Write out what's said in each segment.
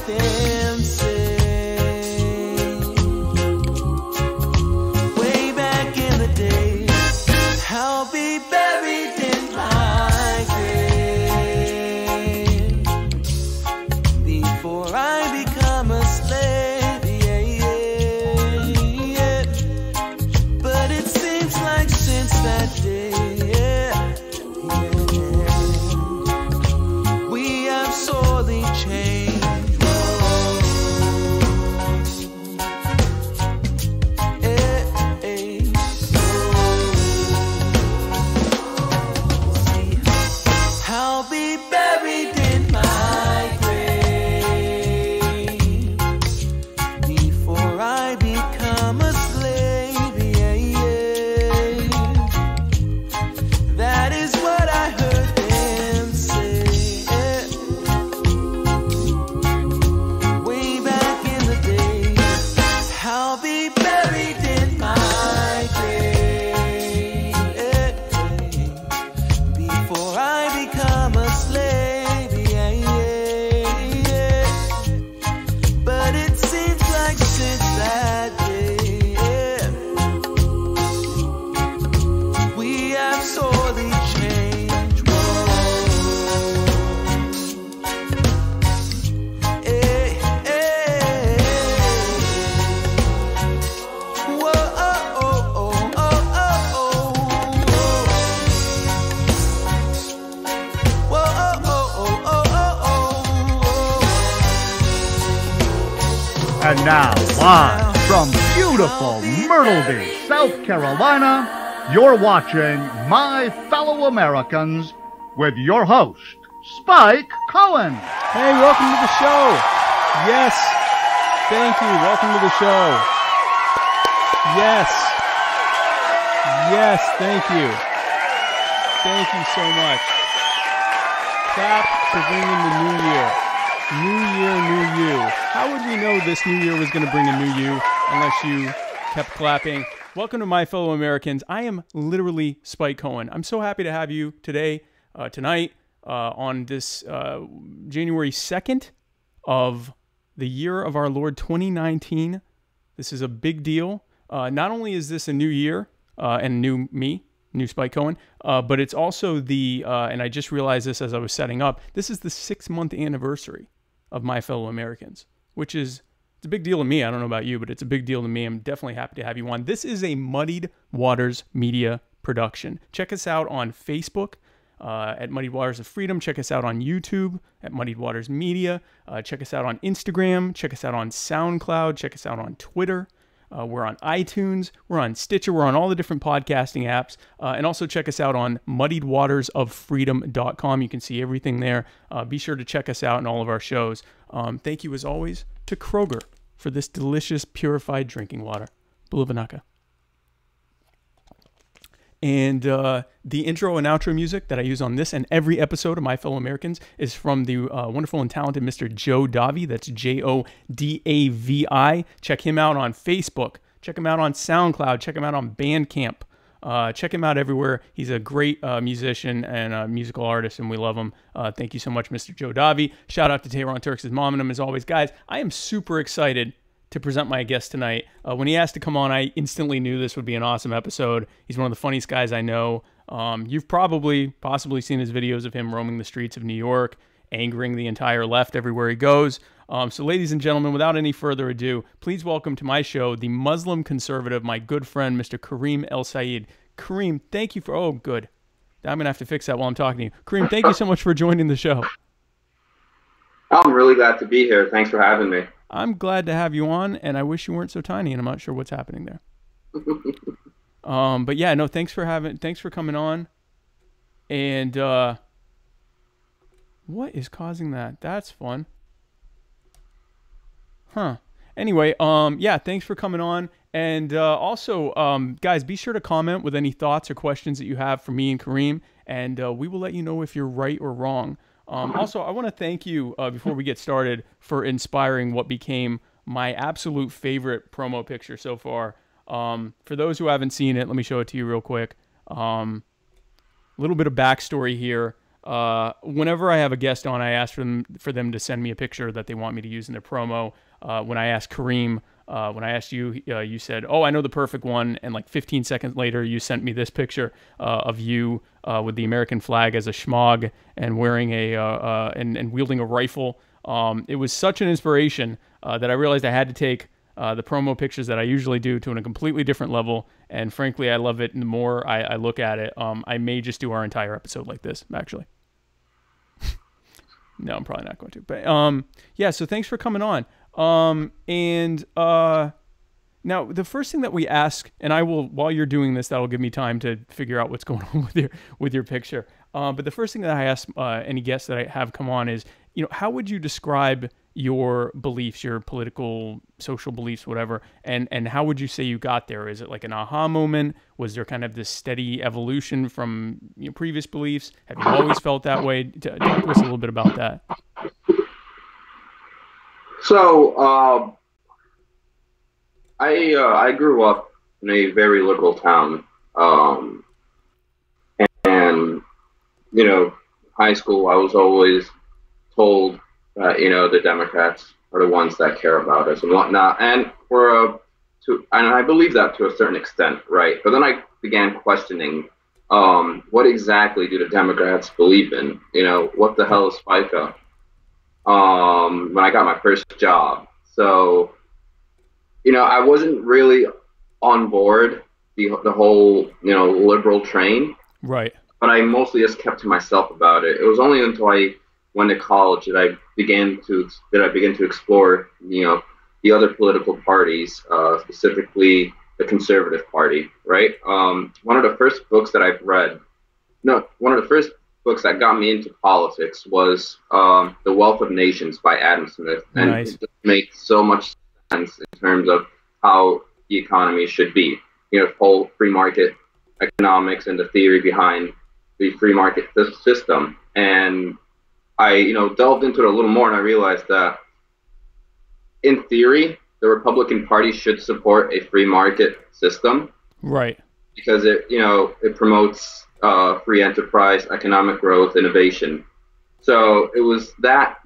them say, way back in the day, I'll be buried in my grave before I become a slave. Yeah, yeah, yeah. But it seems like since that day, sorely changed. I'll be buried in my grave before I become a slave. Yeah, yeah. That is what I heard them say. I'll be buried in my grave before I become a slave. Yeah, yeah, yeah. But it seems like since that day, we have sorely changed. And now, live from beautiful Myrtle Beach, South Carolina, you're watching My Fellow Americans with your host, Spike Cohen. Hey, welcome to the show. Yes. Thank you. Welcome to the show. Yes. Yes, thank you. Thank you so much. Clap for bringing the new year. New year, new you. How would we know this new year was going to bring a new you unless you kept clapping? Welcome to My Fellow Americans. I am literally Spike Cohen. I'm so happy to have you today, tonight, on this January 2nd of the year of our Lord 2019. This is a big deal. Not only is this a new year and new me, new Spike Cohen, but it's also the, and I just realized this as I was setting up, this is the 6-month anniversary of My Fellow Americans, which is, it's a big deal to me. I don't know about you, but it's a big deal to me. I'm definitely happy to have you on. This is a Muddied Waters media production. Check us out on Facebook at Muddied Waters of Freedom. Check us out on YouTube at Muddied Waters Media. Check us out on Instagram. Check us out on SoundCloud. Check us out on Twitter. We're on iTunes, we're on Stitcher, we're on all the different podcasting apps, and also check us out on muddiedwatersoffreedom.com. You can see everything there. Be sure to check us out in all of our shows. Thank you, as always, to Kroger for this delicious, purified drinking water. Bulavanaka. And the intro and outro music that I use on this and every episode of My Fellow Americans is from the wonderful and talented Mr. Joe Davi. That's Jodavi. Check him out on Facebook. Check him out on SoundCloud. Check him out on Bandcamp. Check him out everywhere. He's a great musician and a musical artist, and we love him. Thank you so much, Mr. Joe Davi. Shout out to Tehran Turks' mom and him as always. Guys, I am super excited to present my guest tonight. When he asked to come on, I instantly knew this would be an awesome episode. He's one of the funniest guys I know. You've possibly seen his videos of him roaming the streets of New York, angering the entire left everywhere he goes. So ladies and gentlemen, without any further ado, please welcome to my show the Muslim conservative, my good friend, Mr. Karim El-Sayed. Karim, thank you for... Oh, good. I'm going to have to fix that while I'm talking to you. Karim, thank you so much for joining the show. I'm really glad to be here. Thanks for having me. I'm glad to have you on, and I wish you weren't so tiny, and I'm not sure what's happening there. But yeah, no, thanks for coming on. And what is causing that? That's fun. Huh. Anyway, yeah, thanks for coming on. And also, guys, be sure to comment with any thoughts or questions that you have for me and Karim, and we will let you know if you're right or wrong. Also, I want to thank you, before we get started, for inspiring what became my absolute favorite promo picture so far. For those who haven't seen it, let me show it to you real quick. A little bit of backstory here. whenever I have a guest on, I ask for them to send me a picture that they want me to use in their promo. When I asked Karim, when I asked you, you said, "Oh, I know the perfect one," and like 15 seconds later, you sent me this picture of you with the American flag as a schmog and wearing and wielding a rifle. It was such an inspiration that I realized I had to take the promo pictures that I usually do to a completely different level. And frankly, I love it. And the more I look at it, I may just do our entire episode like this, actually. No, I'm probably not going to. But yeah, so thanks for coming on. Now the first thing that we ask, and I will, while you're doing this, that'll give me time to figure out what's going on with your picture. But the first thing that I ask any guests that I have come on is, how would you describe your beliefs, your political, social beliefs, whatever, and how would you say you got there? Is it like an aha moment? Was there kind of this steady evolution from previous beliefs? Have you always felt that way? Talk to us a little bit about that. So, I grew up in a very liberal town, and high school I was always told that the Democrats are the ones that care about us and whatnot, and and I believe that to a certain extent, right? But then I began questioning, what exactly do the Democrats believe in? What the hell is FICA? When I got my first job. So, I wasn't really on board the whole, liberal train. Right. But I mostly just kept to myself about it. It was only until I went to college that I began to explore, the other political parties, specifically the Conservative Party, right? One of the first books that got me into politics was The Wealth of Nations by Adam Smith. And Nice. It just makes so much sense in terms of how the economy should be. Whole free market economics and the theory behind the free market system. And I, delved into it a little more, and I realized that in theory, the Republican Party should support a free market system. Right. Because it promotes free enterprise, economic growth, innovation. So it was that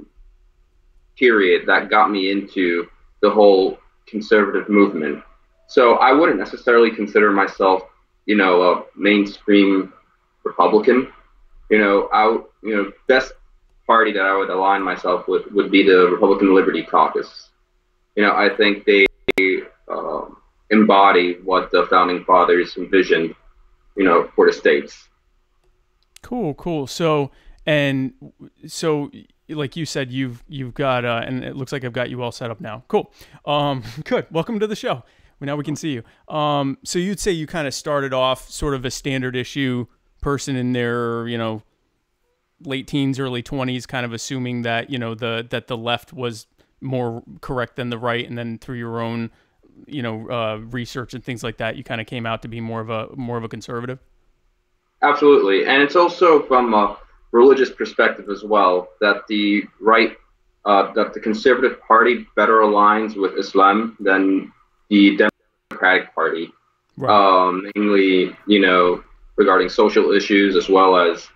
period that got me into the whole conservative movement. So I wouldn't necessarily consider myself, a mainstream Republican. Best party that I would align myself with would be the Republican Liberty Caucus. I think they embody what the founding fathers envisioned, for the states. Cool. So like you said, you've got and it looks like I've got you all set up now. Cool. Good. Welcome to the show. Now we can see you. So you'd say you kind of started off sort of a standard issue person in their, late teens, early 20s, kind of assuming that, that the left was more correct than the right, and then through your own, research and things like that, you kind of came out to be more of a conservative. Absolutely. And it's also from a religious perspective as well, that the that the Conservative Party better aligns with Islam than the Democratic Party. Right. Mainly, regarding social issues as well as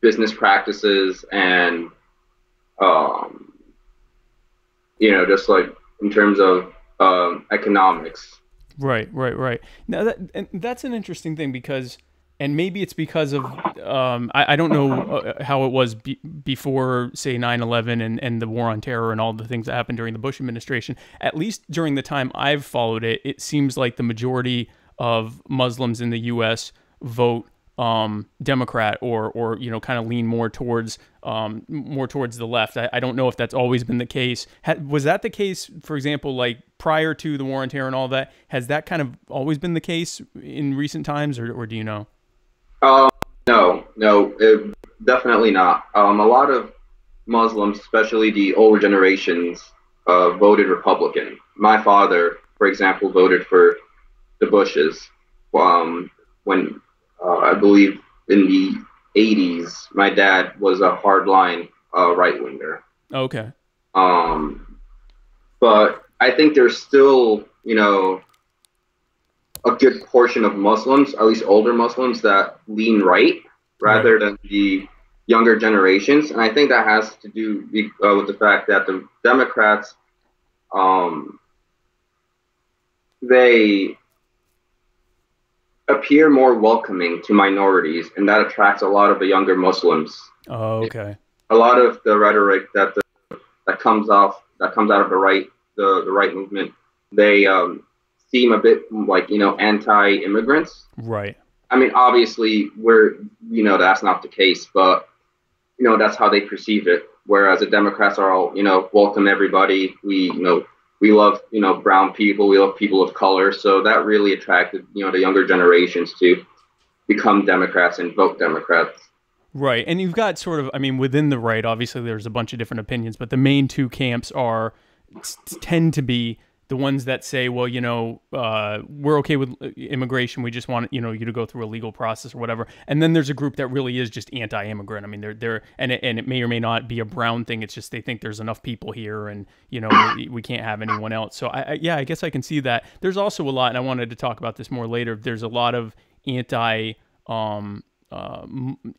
business practices and, just like in terms of economics. Right. Now that's an interesting thing because, and maybe it's because of, I don't know how it was before, say, 9/11 and the war on terror and all the things that happened during the Bush administration. At least during the time I've followed it, it seems like the majority of Muslims in the U.S. vote Democrat or kind of lean more towards the left. I don't know if that's always been the case. Was that the case, for example, like prior to the war on terror and all that? Has that kind of always been the case in recent times, or do you know? No, definitely not. A lot of Muslims, especially the older generations, voted Republican. My father, for example, voted for the Bushes when I believe in the 80s, my dad was a hardline right-winger. Okay. But I think there's still, a good portion of Muslims, at least older Muslims, that lean right. rather than the younger generations. And I think that has to do with the fact that the Democrats, they appear more welcoming to minorities, and that attracts a lot of the younger Muslims. Oh, okay. A lot of the rhetoric that comes out of the right movement, they seem a bit like, anti-immigrants. Right. I mean, obviously, that's not the case, but that's how they perceive it. Whereas the Democrats are all, welcome everybody. We love, brown people. We love people of color. So that really attracted, the younger generations to become Democrats and vote Democrats. Right. And you've got sort of, I mean, within the right, obviously there's a bunch of different opinions, but the main two camps tend to be the ones that say, well, we're okay with immigration. We just want, you to go through a legal process or whatever. And then there's a group that really is just anti-immigrant. I mean, and it may or may not be a brown thing. It's just they think there's enough people here, and we can't have anyone else. So I guess I can see that. There's also a lot, and I wanted to talk about this more later. There's a lot of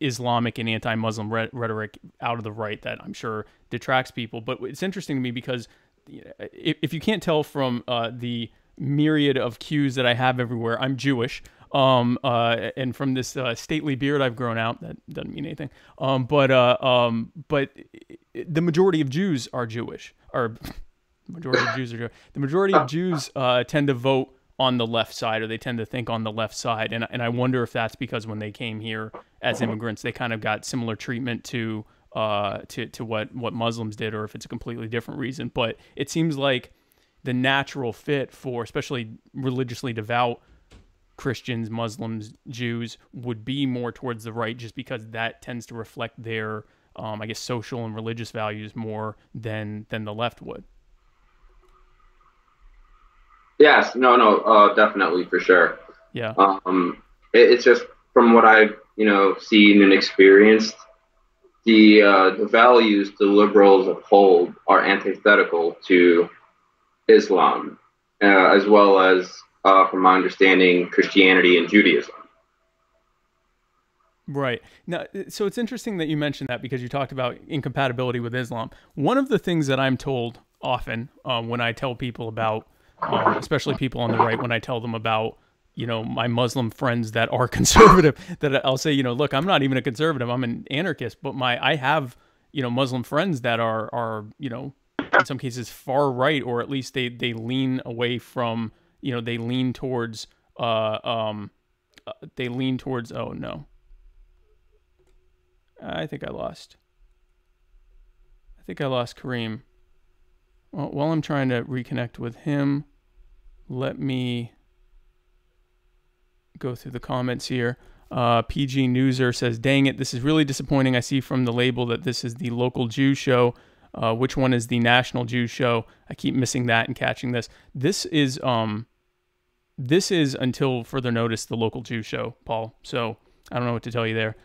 Islamic and anti-Muslim rhetoric out of the right that I'm sure detracts people. But it's interesting to me because if you can't tell from the myriad of cues that I have everywhere, I'm Jewish, and from this stately beard I've grown out, that doesn't mean anything. But the majority of Jews are Jewish, or majority of Jews are Jewish. The majority of Jews tend to vote on the left side, or they tend to think on the left side, and I wonder if that's because when they came here as immigrants, they kind of got similar treatment to what Muslims did, or if it's a completely different reason. But it seems like the natural fit for especially religiously devout Christians, Muslims, Jews would be more towards the right, just because that tends to reflect their, I guess, social and religious values more than the left would. Yes, no, definitely, for sure. Yeah. It's just from what I've, seen and experienced, the values the liberals uphold are antithetical to Islam, as well as, from my understanding, Christianity and Judaism. Right. Now, so it's interesting that you mentioned that, because you talked about incompatibility with Islam. One of the things that I'm told often when I tell people about, especially people on the right, when I tell them about, my Muslim friends that are conservative, that I'll say, look, I'm not even a conservative, I'm an anarchist, but I have, Muslim friends that are, in some cases far right, or at least they lean away from, they lean towards, oh no. I think I lost Karim. Well, while I'm trying to reconnect with him, let me go through the comments here. PG Newser says, dang it, this is really disappointing. I see from the label that this is the local Jew show. Which one is the national Jew show? I keep missing that and catching this. This is until further notice the local Jew show, Paul. So I don't know what to tell you there.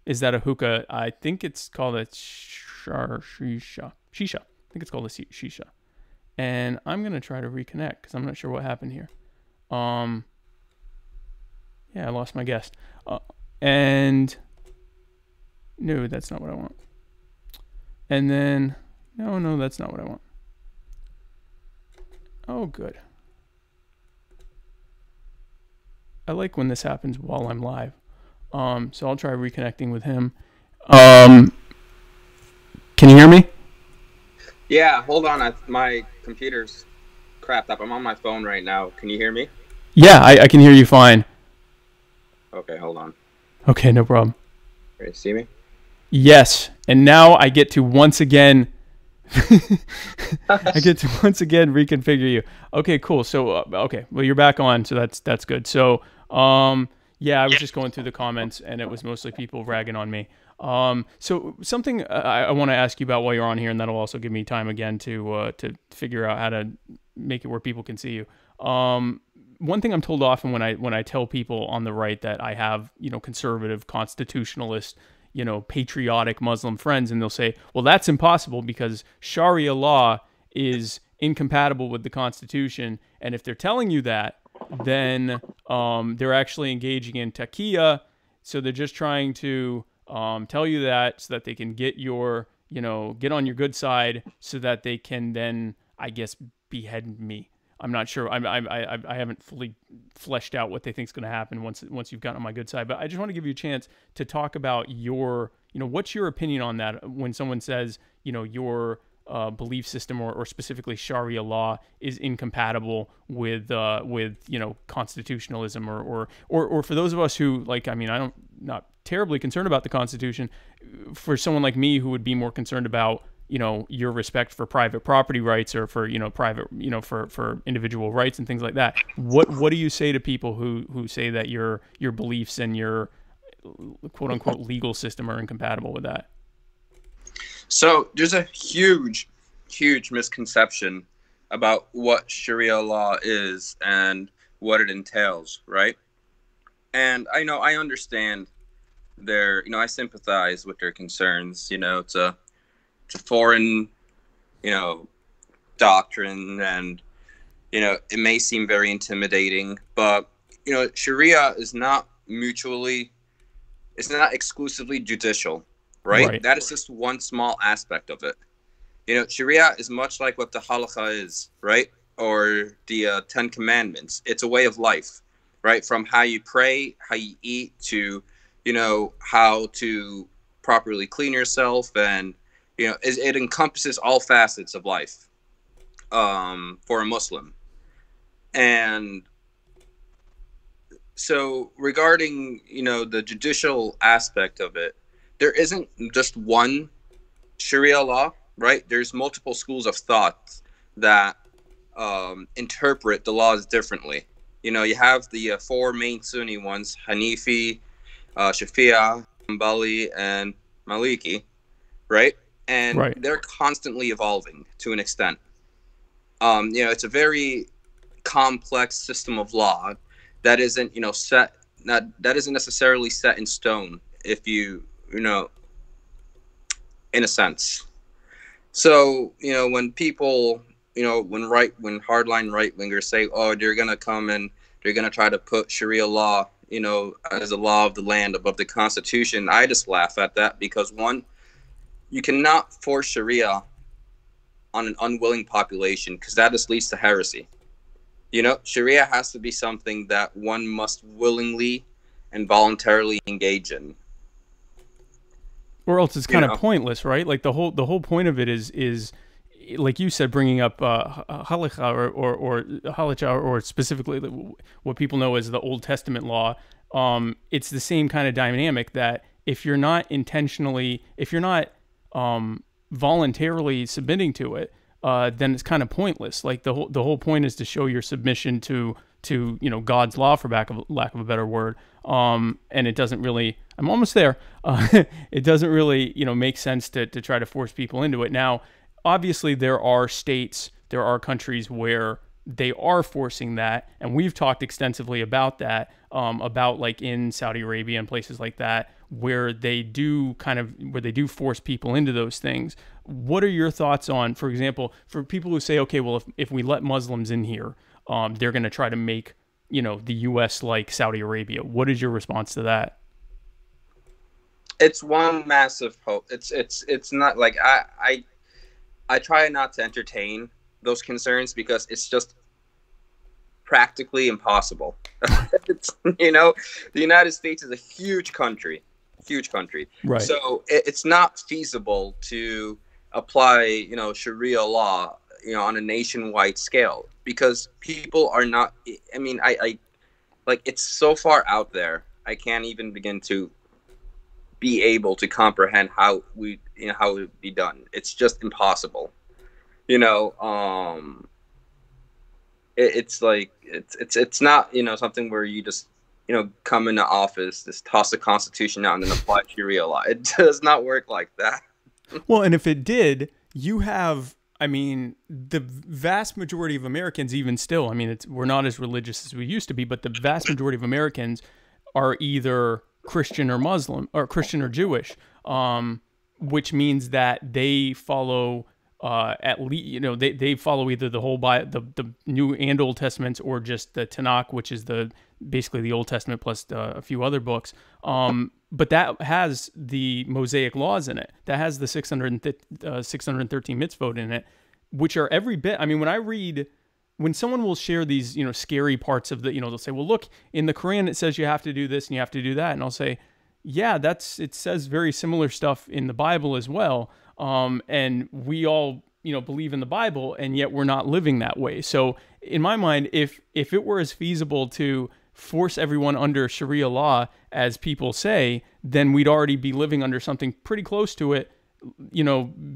Is that a hookah? I think it's called a shisha. I think it's called a shisha. And I'm going to try to reconnect because I'm not sure what happened here. Yeah, I lost my guest. And no, that's not what I want. And then, no, that's not what I want. Oh, good. I like when this happens while I'm live. So I'll try reconnecting with him. Can you hear me? Yeah, hold on. My computer's crapped up. I'm on my phone right now. Can you hear me? Yeah, I can hear you fine. Okay, hold on. Okay, no problem. Ready to see me? Yes, and now I get to once again reconfigure you. Okay, cool. So okay, well, you're back on, so that's good. So yeah, I was just going through the comments, and it was mostly people ragging on me. So something I want to ask you about while you're on here, and that'll also give me time again to figure out how to make it where people can see you. One thing I'm told often when I tell people on the right that I have, conservative, constitutionalist, patriotic Muslim friends, and they'll say, well, that's impossible because Sharia law is incompatible with the Constitution. And if they're telling you that, then they're actually engaging in taqiyya, So they're just trying to tell you that so that they can get your, get on your good side so that they can then, I guess, behead me. I'm not sure. I haven't fully fleshed out what they think is going to happen once you've gotten on my good side. But I just want to give you a chance to talk about your, what's your opinion on that when someone says, your belief system or specifically Sharia law is incompatible with constitutionalism or for those of us who not terribly concerned about the Constitution. For someone like me who would be more concerned about your respect for private property rights or for private for individual rights and things like that. What do you say to people who say that your beliefs and your quote unquote legal system are incompatible with that? So there's a huge misconception about what Sharia law is and what it entails, right? And I understand I sympathize with their concerns. It's a foreign, doctrine, and it may seem very intimidating, but Sharia is not exclusively judicial, right? That is just one small aspect of it. Sharia is much like what the halakha is, right? Or the 10 Commandments. It's a way of life, right? From how you pray, how you eat, to how to properly clean yourself, and it encompasses all facets of life for a Muslim. And so regarding, the judicial aspect of it, there isn't just one Sharia law, right? There's multiple schools of thought that interpret the laws differently. You have the four main Sunni ones, Hanifi, Shafi'i, Hanbali, and Maliki, right? And they're constantly evolving to an extent. It's a very complex system of law that isn't, set, that isn't necessarily set in stone, if in a sense. So, when people, when hardline right-wingers say, oh, they're going to come and they're going to try to put Sharia law, as a law of the land above the Constitution, I just laugh at that, because one, you cannot force Sharia on an unwilling population, because that just leads to heresy. Sharia has to be something that one must willingly and voluntarily engage in. Or else it's kind of pointless, right? Like the whole point of it is like you said, bringing up halakha or halacha, or specifically what people know as the Old Testament law. It's the same kind of dynamic that if you're not voluntarily submitting to it, then it's kind of pointless. Like the whole point is to show your submission to God's law, for lack of a better word. And it doesn't really, I'm almost there. It doesn't really, make sense to try to force people into it. Now, obviously there are countries where they are forcing that. And we've talked extensively about that, about like in Saudi Arabia and places like that, where they do force people into those things. What are your thoughts on, for example, for people who say, okay, well, if we let Muslims in here, they're going to try to make, the U.S. like Saudi Arabia. What is your response to that? It's one massive hope. It's not like I try not to entertain those concerns, because it's just practically impossible. The United States is a huge country, right? So it's not feasible to apply, Sharia law, on a nationwide scale, because people are not. I it's so far out there. I can't even begin to be able to comprehend how it would be done. It's just impossible. It's like it's not something where you just come into office, just toss the Constitution out and then apply Sharia law. It does not work like that. Well, and if it did, you have, the vast majority of Americans, even still, we're not as religious as we used to be, but the vast majority of Americans are either Christian or Muslim, or Christian or Jewish, which means that they follow at least, they follow either the whole the New and Old Testaments, or just the Tanakh, which is the basically the Old Testament plus a few other books. But that has the Mosaic laws in it. That has the 613 mitzvot in it, which are every bit. I mean, when someone will share these, scary parts of the, they'll say, well, look, in the Quran, it says you have to do this and you have to do that. And I'll say, yeah, it says very similar stuff in the Bible as well. And we all, believe in the Bible, and yet we're not living that way. So in my mind, if it were as feasible to force everyone under Sharia law, as people say, then we'd already be living under something pretty close to it,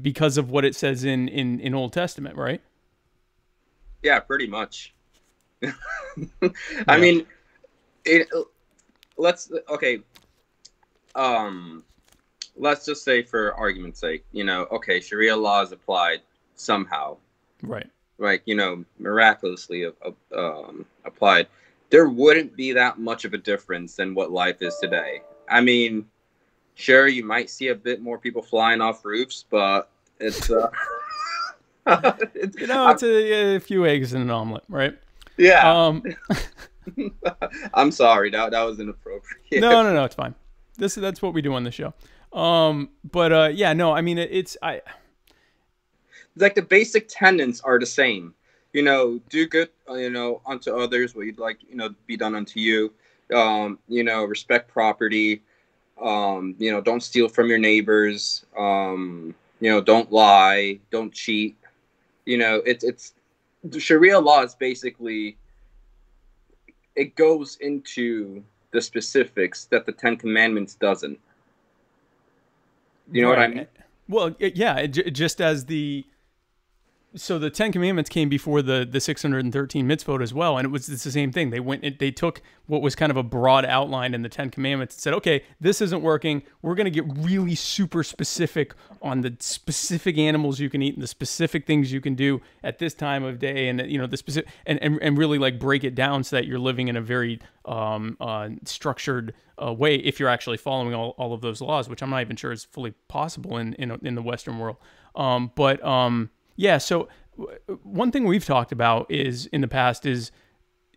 because of what it says in Old Testament, right? Yeah, pretty much. I mean, let's just say for argument's sake, okay, Sharia law is applied somehow. Right. Like, miraculously applied. There wouldn't be that much of a difference than what life is today. I mean, sure, you might see a bit more people flying off roofs, but it's it's a few eggs in an omelet, right? Yeah. I'm sorry, that was inappropriate. No, it's fine. That's what we do on the show. Yeah, no, I mean, it's like the basic tenets are the same. Do good, unto others what you'd like, be done unto you. Respect property. Don't steal from your neighbors. Don't lie. Don't cheat. It's Sharia law is basically, it goes into the specifics that the Ten Commandments doesn't. You know what I mean? Well, yeah, just as so the Ten Commandments came before the 613 mitzvot as well, and it's the same thing. They took what was kind of a broad outline in the Ten Commandments and said, okay, this isn't working. We're going to get really super specific on the specific animals you can eat and the specific things you can do at this time of day, and the specific and really like break it down so that you're living in a very structured way if you're actually following all of those laws, which I'm not even sure is fully possible in the Western world. Yeah, so one thing we've talked about in the past is,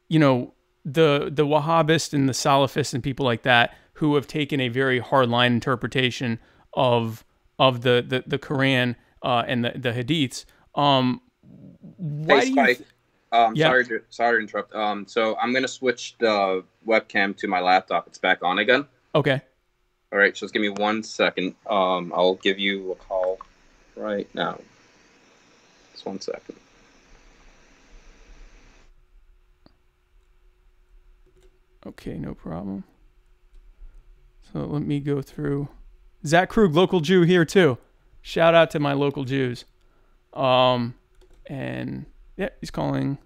the Wahhabists and the Salafists and people like that who have taken a very hardline interpretation of the Quran and the Hadiths. Why do you? Sorry to interrupt. So I'm gonna switch the webcam to my laptop. It's back on again. Okay. All right. Just give me 1 second. I'll give you a call right now. 1 second. Okay, no problem. So let me go through. Zach Krug, local Jew here too. Shout out to my local Jews. And yeah, he's calling.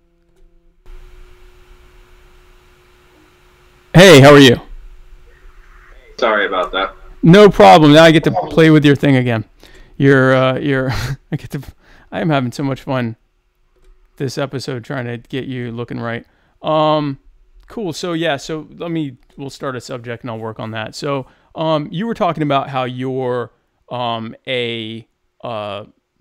Hey, how are you? Sorry about that. No problem. Now I get to play with your thing again. I am having so much fun this episode trying to get you looking right. Cool. So yeah, we'll start a subject and I'll work on that. So you were talking about how you're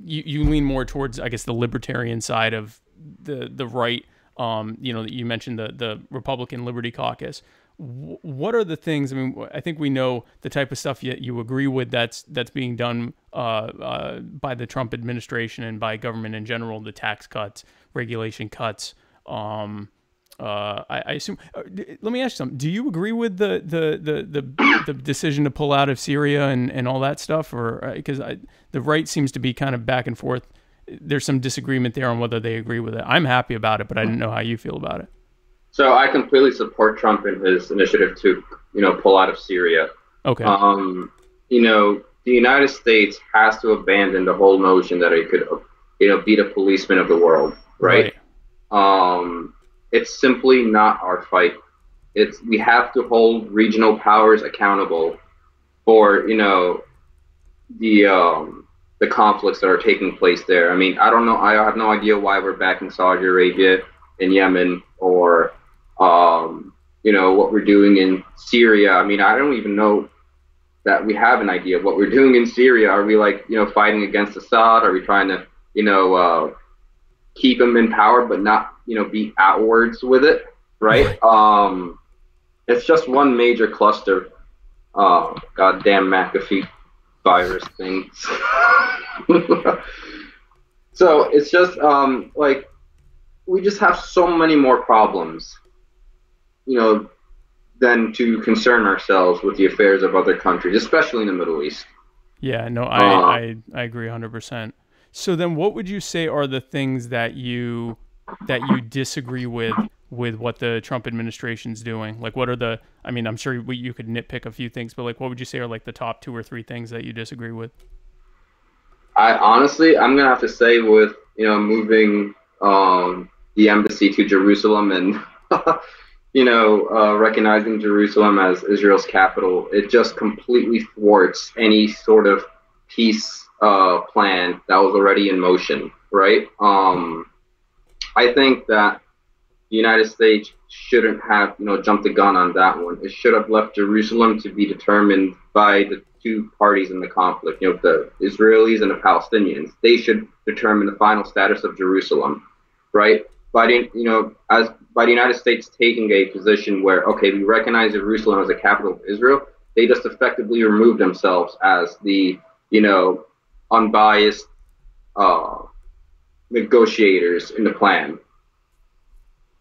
you lean more towards, I guess, the libertarian side of the right. You mentioned the Republican Liberty Caucus. What are the things? I mean, I think we know the type of stuff you agree with that's being done by the Trump administration and by government in general, the tax cuts, regulation cuts. I assume. Let me ask you something. Do you agree with the decision to pull out of Syria and all that stuff, or because the right seems to be kind of back and forth? There's some disagreement there on whether they agree with it. I'm happy about it, but I didn't know how you feel about it. So I completely support Trump in his initiative to, pull out of Syria. Okay. The United States has to abandon the whole notion that it could, be the policeman of the world, right? It's simply not our fight. We have to hold regional powers accountable for, the conflicts that are taking place there. I mean, I don't know. I have no idea why we're backing Saudi Arabia in Yemen or, what we're doing in Syria. I mean, I don't even know that we have an idea of what we're doing in Syria. Are we fighting against Assad? Are we trying to, keep him in power, but not, be outwards with it? Right. it's just one major cluster. Oh, goddamn McAfee virus things. So it's just like we just have so many more problems, you know, than to concern ourselves with the affairs of other countries, especially in the Middle East. Yeah, no, I agree 100%. So then what would you say are the things that you disagree with what the Trump administration's doing? Like what are the, I mean, I'm sure you could nitpick a few things, but like what would you say are like the top 2 or 3 things that you disagree with? I'm gonna have to say with, you know, moving the embassy to Jerusalem and you know, recognizing Jerusalem as Israel's capital, it just completely thwarts any sort of peace plan that was already in motion, right? I think that the United States shouldn't have, you know, jumped the gun on that one. It should have left Jerusalem to be determined by the 2 parties in the conflict, you know, the Israelis and the Palestinians. They should determine the final status of Jerusalem, right? By the United States taking a position where, okay, we recognize Jerusalem as the capital of Israel, they just effectively remove themselves as the, you know, unbiased negotiators in the plan.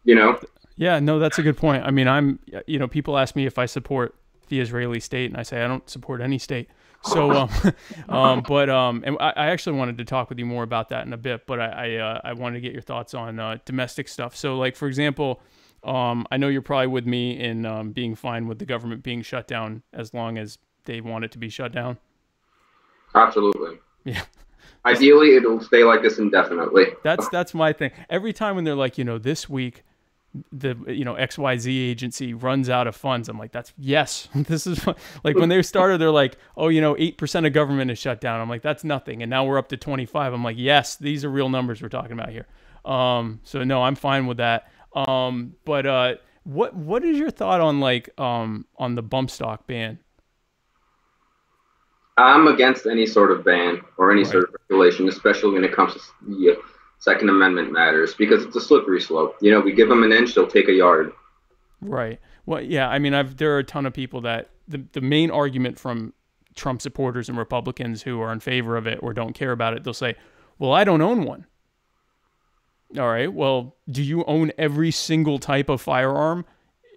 You know? Yeah, no, that's a good point. I mean, you know, people ask me if I support the Israeli state, and I say I don't support any state. So, and I actually wanted to talk with you more about that in a bit, but I wanted to get your thoughts on domestic stuff. So, like, for example, I know you're probably with me in being fine with the government being shut down as long as they want it to be shut down. Absolutely. Yeah. Ideally, it'll stay like this indefinitely. That's my thing. Every time when they're like, you know, this week, the, you know, XYZ agency runs out of funds, I'm like, yes, this is like when they started, they're like, oh, you know, 8% of government is shut down. I'm like, that's nothing. And now we're up to 25. I'm like, yes, these are real numbers we're talking about here. So no, I'm fine with that. But what is your thought on like, on the bump stock ban? I'm against any sort of ban or any sort of regulation, especially when it comes to the Second Amendment matters, because it's a slippery slope. You know, we give them an inch, they'll take a yard. Right. Well, yeah, I mean, there are a ton of people that the main argument from Trump supporters and Republicans who are in favor of it or don't care about it, they'll say, well, I don't own one. All right. Well, do you own every single type of firearm?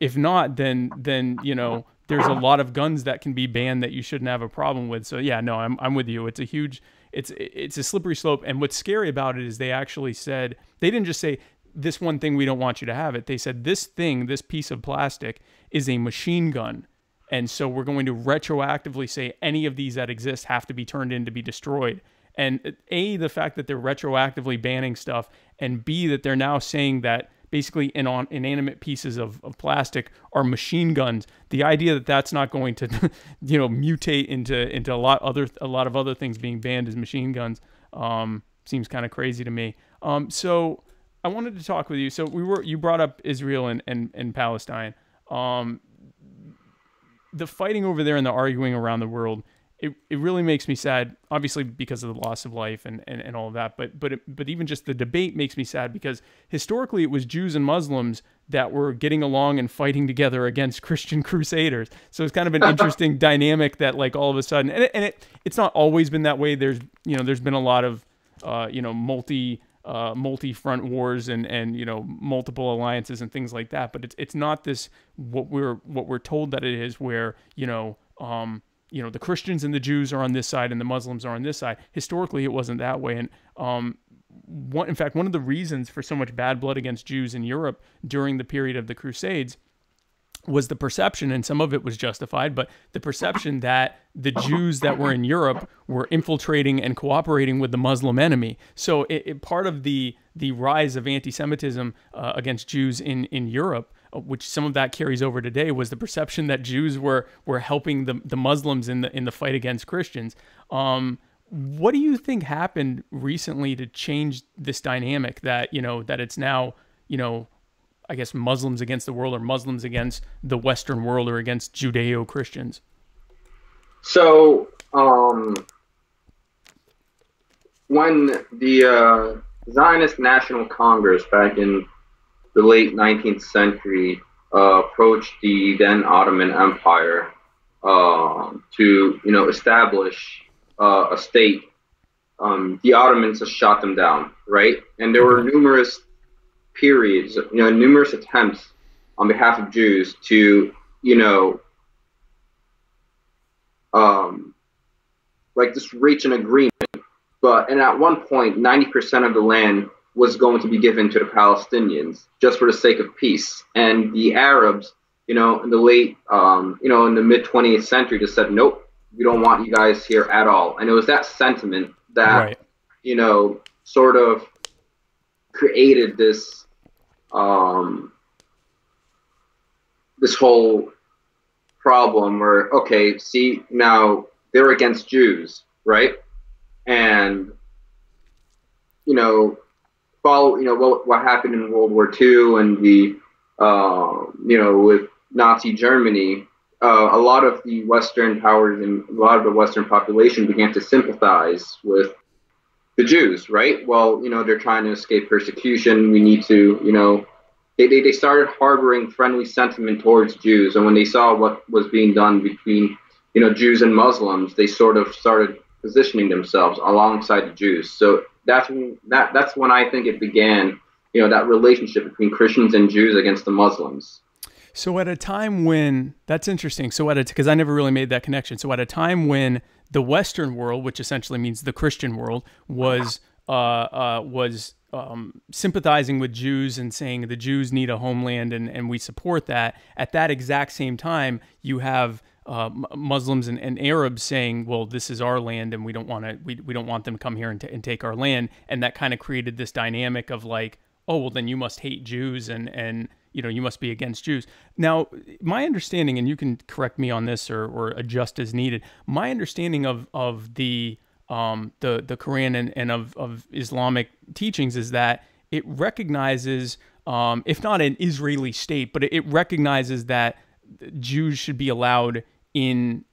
If not, then, you know, there's a lot of guns that can be banned that you shouldn't have a problem with. So yeah, no, I'm with you. It's a huge, it's a slippery slope. And what's scary about it is they actually said, they didn't just say this one thing, we don't want you to have it. They said this thing, this piece of plastic is a machine gun. And so we're going to retroactively say any of these that exist have to be turned in to be destroyed. And A, the fact that they're retroactively banning stuff, and B, that they're now saying that basically inanimate pieces of plastic are machine guns. The idea that that's not going to, you know, mutate into a lot of other things being banned as machine guns seems kind of crazy to me. So I wanted to talk with you. So you brought up Israel and Palestine. The fighting over there and the arguing around the world, it really makes me sad, obviously because of the loss of life and all of that. But even just the debate makes me sad because historically it was Jews and Muslims that were getting along and fighting together against Christian crusaders. So it's kind of an interesting dynamic that like all of a sudden, and it's not always been that way. There's been a lot of, multi-front wars and multiple alliances and things like that. But it's not this, what we're told that it is, where, the Christians and the Jews are on this side and the Muslims are on this side. Historically, it wasn't that way. And in fact, one of the reasons for so much bad blood against Jews in Europe during the period of the Crusades was the perception, and some of it was justified, but the perception that the Jews that were in Europe were infiltrating and cooperating with the Muslim enemy. So part of the rise of anti-Semitism against Jews in Europe, which some of that carries over today, was the perception that Jews were helping the Muslims in the fight against Christians. What do you think happened recently to change this dynamic that it's now, I guess, Muslims against the world, or Muslims against the Western world, or against Judeo-Christians? So, when the Zionist National Congress back in the late 19th century approached the then Ottoman Empire to, establish a state. The Ottomans just shot them down, right? And there were numerous periods, numerous attempts on behalf of Jews to, just reach an agreement. And at one point, 90% of the land was going to be given to the Palestinians just for the sake of peace. And the Arabs, in the late, in the mid 20th century, just said, nope, we don't want you guys here at all. And it was that sentiment that, sort of created this, this whole problem where, okay, see, now they're against Jews, right? And, follow, what happened in World War II and the, with Nazi Germany, a lot of the Western powers and a lot of the Western population began to sympathize with the Jews, right? Well, they're trying to escape persecution. We need to, they started harboring friendly sentiment towards Jews. And when they saw what was being done between, Jews and Muslims, they sort of started positioning themselves alongside the Jews. So that's when I think it began, that relationship between Christians and Jews against the Muslims. So at a time when, that's interesting. So because I never really made that connection. So at a time when the Western world, which essentially means the Christian world, was sympathizing with Jews and saying the Jews need a homeland and we support that. At that exact same time, you have Muslims and Arabs saying, well, this is our land and we don't want them to come here and take our land. And that kind of created this dynamic of like, oh, well, then you must hate Jews and you must be against Jews. Now, my understanding, and you can correct me on this or adjust as needed, my understanding of the Quran and of Islamic teachings is that it recognizes, if not an Israeli state, but it recognizes that Jews should be allowed in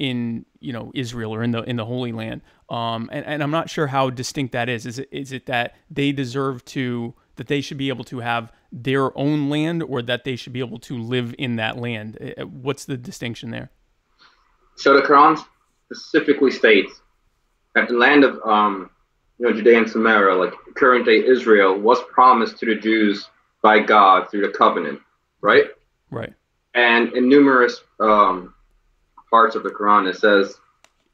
Israel or in the Holy Land. And I'm not sure how distinct that is. Is it that they deserve that they should be able to have their own land, or that they should be able to live in that land? What's the distinction there? So the Quran specifically states that the land of Judea and Samaria, like current day Israel, was promised to the Jews by God through the covenant, right? Right. And in numerous parts of the Quran, it says,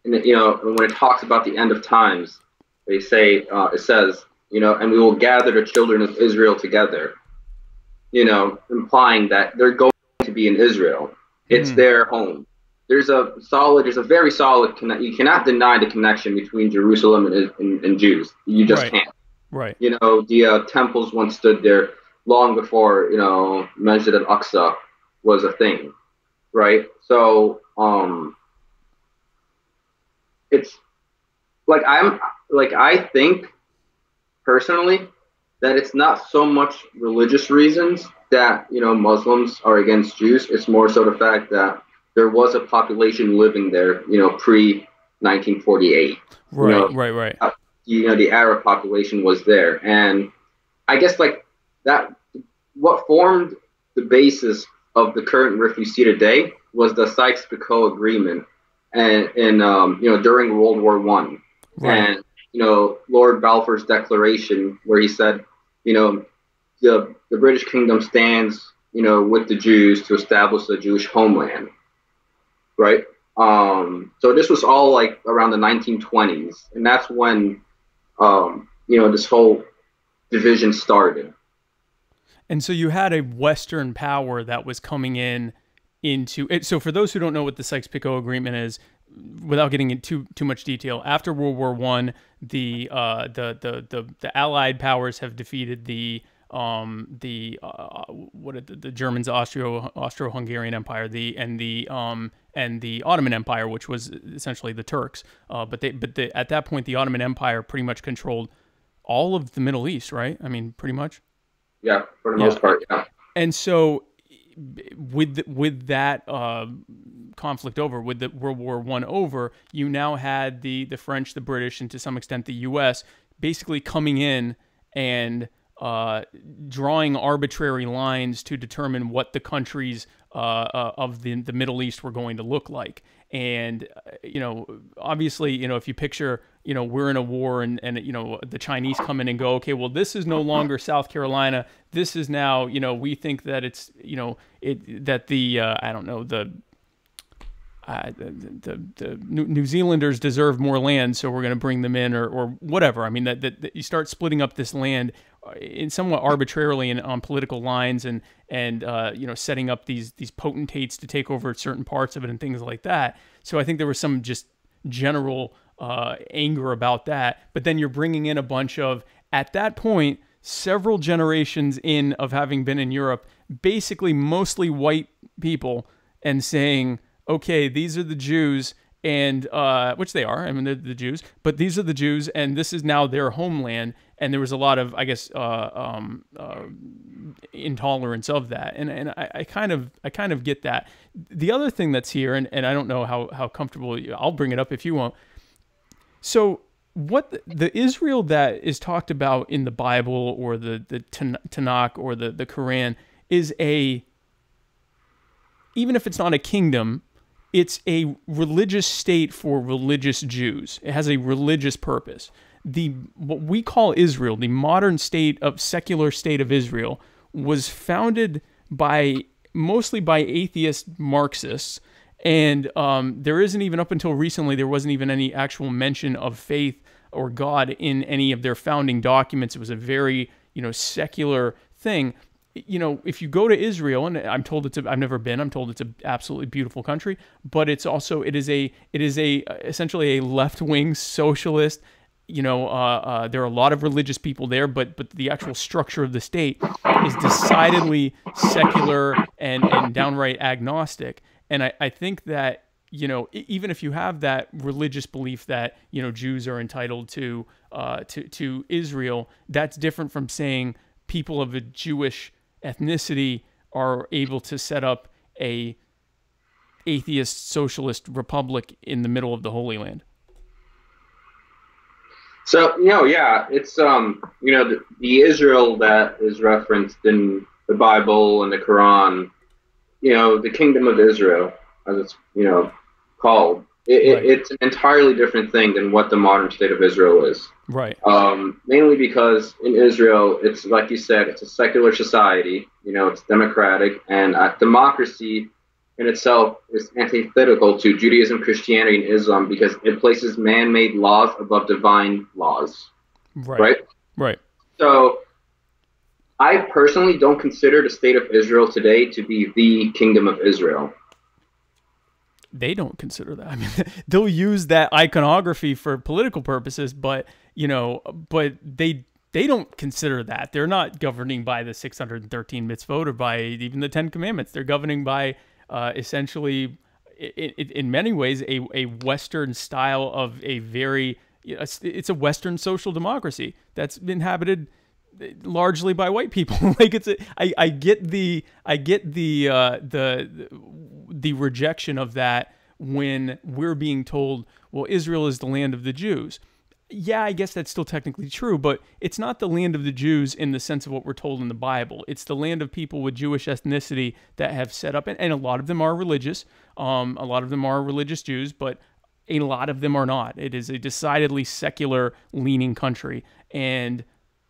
when it talks about the end of times, they say, it says, and we will gather the children of Israel together, implying that they're going to be in Israel. It's their home. There's a very solid you cannot deny the connection between Jerusalem and Jews. You just can't. Right. The temples once stood there long before, Masjid al-Aqsa was a thing, right? So, it's like, I think personally that it's not so much religious reasons that, Muslims are against Jews. It's more so the fact that there was a population living there, pre 1948. Right. The Arab population was there. And I guess that, what formed the basis of the current rift we see today was the Sykes-Picot agreement, and during World War I, and Lord Balfour's declaration where he said, the British Kingdom stands, with the Jews to establish a Jewish homeland, right? So this was all around the 1920s, and that's when this whole division started. And so you had a Western power that was coming into it. So for those who don't know what the Sykes-Picot Agreement is, without getting into too much detail, after World War I, the Allied powers have defeated the Germans, Austro-Hungarian Empire, and the Ottoman Empire, which was essentially the Turks. But at that point, the Ottoman Empire pretty much controlled all of the Middle East, right? I mean, pretty much. Yeah, for the most part, yeah. And so, with that conflict over, with the World War I over, you now had the French, the British, and to some extent the U.S. basically coming in and drawing arbitrary lines to determine what the countries of the Middle East were going to look like. And, obviously, if you picture, we're in a war and the Chinese come in and go, okay, well, this is no longer South Carolina. This is now, we think that it's, that the, I don't know, the New Zealanders deserve more land, so we're going to bring them in, or whatever. I mean, that you start splitting up this land in somewhat arbitrarily and on political lines, and setting up these potentates to take over certain parts of it and things like that. So I think there was some just general anger about that. But then you're bringing in a bunch of, at that point, several generations in of having been in Europe, basically mostly white people, and saying, okay, these are the Jews, and which they are. I mean, they're the Jews, but these are the Jews, and this is now their homeland. And there was a lot of, I guess, intolerance of that, and I kind of get that. The other thing that's here, and I don't know how comfortable, I'll bring it up if you won't. So what the Israel that is talked about in the Bible or the Tanakh or the Quran is even if it's not a kingdom, it's a religious state for religious Jews. It has a religious purpose. What we call Israel, the modern secular state of Israel, was founded mostly by atheist Marxists, and there isn't even, up until recently, there wasn't even any actual mention of faith or God in any of their founding documents. It was a very, secular thing. If you go to Israel, and I'm told I've never been, I'm told it's an absolutely beautiful country, but it is essentially a left-wing socialist. There are a lot of religious people there, but the actual structure of the state is decidedly secular and downright agnostic. And I think that, even if you have that religious belief that, Jews are entitled to Israel, that's different from saying people of a Jewish ethnicity are able to set up a atheist socialist republic in the middle of the Holy Land. So, it's, the Israel that is referenced in the Bible and the Quran, the kingdom of Israel, as it's, called, it's an entirely different thing than what the modern state of Israel is. Right. Mainly because in Israel, it's like you said, it's a secular society, it's democratic, and democracy in itself is antithetical to Judaism, Christianity, and Islam because it places man-made laws above divine laws. Right? Right. So I personally don't consider the state of Israel today to be the kingdom of Israel. They don't consider that. I mean, they'll use that iconography for political purposes, but they don't consider that. They're not governing by the 613 mitzvot or by even the 10 Commandments. They're governing by essentially, in many ways, a Western style of a very, it's a Western social democracy that's inhabited largely by white people. Like I get the rejection of that when we're being told, well, Israel is the land of the Jews. Yeah, I guess that's still technically true, but it's not the land of the Jews in the sense of what we're told in the Bible. It's the land of people with Jewish ethnicity that have set up, and a lot of them are religious. A lot of them are religious Jews, but a lot of them are not. It is a decidedly secular-leaning country, and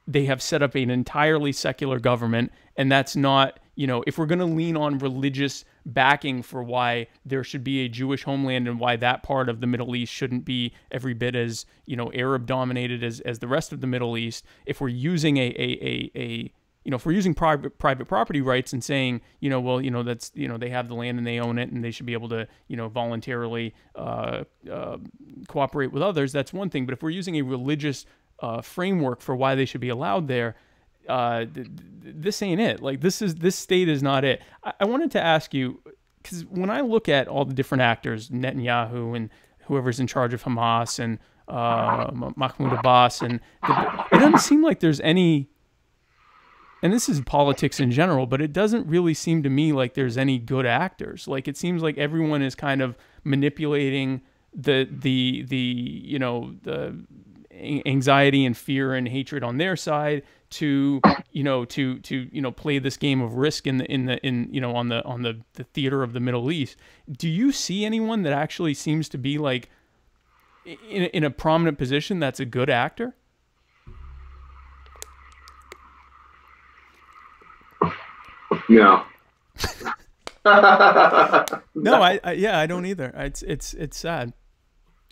they have set up an entirely secular government, and that's not, if we're going to lean on religious backing for why there should be a Jewish homeland and why that part of the Middle East shouldn't be every bit as, Arab dominated as the rest of the Middle East, if we're using if we're using private property rights and saying, that's, they have the land and they own it and they should be able to, voluntarily cooperate with others, that's one thing. But if we're using a religious framework for why they should be allowed there, this ain't it. Like this state is not it. I wanted to ask you, because when I look at all the different actors, Netanyahu and whoever's in charge of Hamas and Mahmoud Abbas, and it doesn't seem like there's any, and this is politics in general, but it doesn't really seem to me like there's any good actors. Like it seems like everyone is kind of manipulating the anxiety and fear and hatred on their side to play this game of risk on the theater of the Middle East. Do you see anyone that actually seems to be like in a prominent position that's a good actor? No. No, I don't either. It's sad.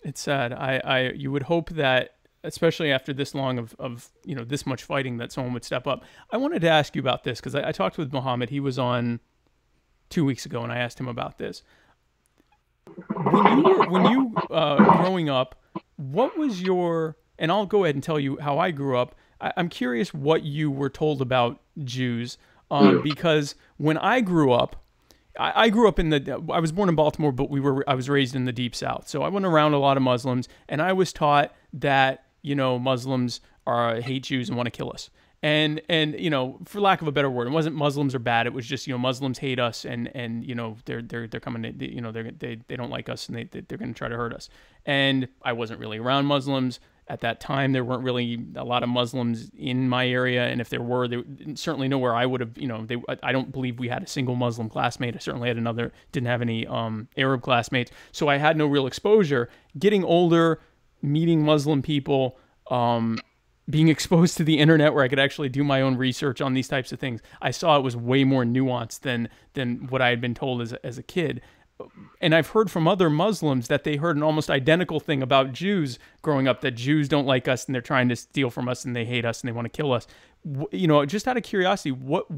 It's sad. You would hope that, especially after this long of this much fighting, that someone would step up. I wanted to ask you about this because I talked with Muhammad. He was on 2 weeks ago, and I asked him about this. When you growing up, what was your? And I'll go ahead and tell you how I grew up. I'm curious what you were told about Jews, because when I grew up. I grew up I was born in Baltimore, but I was raised in the Deep South. So I went around a lot of Muslims, and I was taught that, Muslims hate Jews and want to kill us. And for lack of a better word, it wasn't Muslims are bad. It was just, Muslims hate us and they're coming to, they don't like us and they're going to try to hurt us. And I wasn't really around Muslims. At that time, there weren't really a lot of Muslims in my area, and if there were, they certainly nowhere I would have, I don't believe we had a single Muslim classmate. I certainly didn't have any Arab classmates, so I had no real exposure. Getting older, meeting Muslim people, being exposed to the internet where I could actually do my own research on these types of things, I saw it was way more nuanced than what I had been told as a kid. And I've heard from other Muslims that they heard an almost identical thing about Jews growing up, that Jews don't like us and they're trying to steal from us and they hate us and they want to kill us. Just out of curiosity, what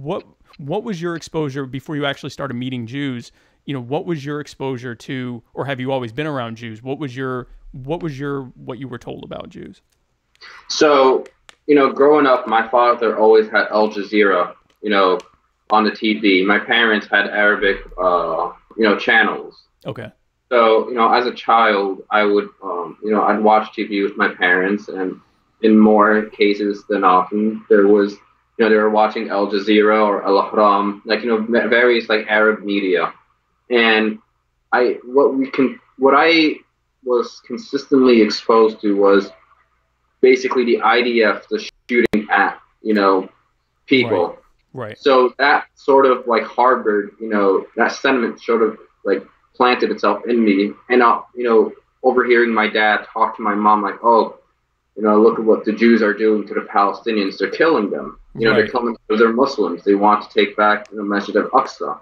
was your exposure before you actually started meeting Jews? What was your exposure to, or have you always been around Jews? What you were told about Jews? So, growing up, my father always had Al Jazeera, on the TV. My parents had Arabic, channels. Okay. So, as a child, I would, I'd watch TV with my parents, and in more cases than often, there was, they were watching Al Jazeera or Al Ahram, various Arab media. And what I was consistently exposed to was basically the IDF, the shooting at, people. Right. So that sort of harbored, that sentiment sort of planted itself in me. And, overhearing my dad talk to my mom, look at what the Jews are doing to the Palestinians. They're killing them. They're killing them because they're Muslims. They want to take back the Masjid al-Aqsa.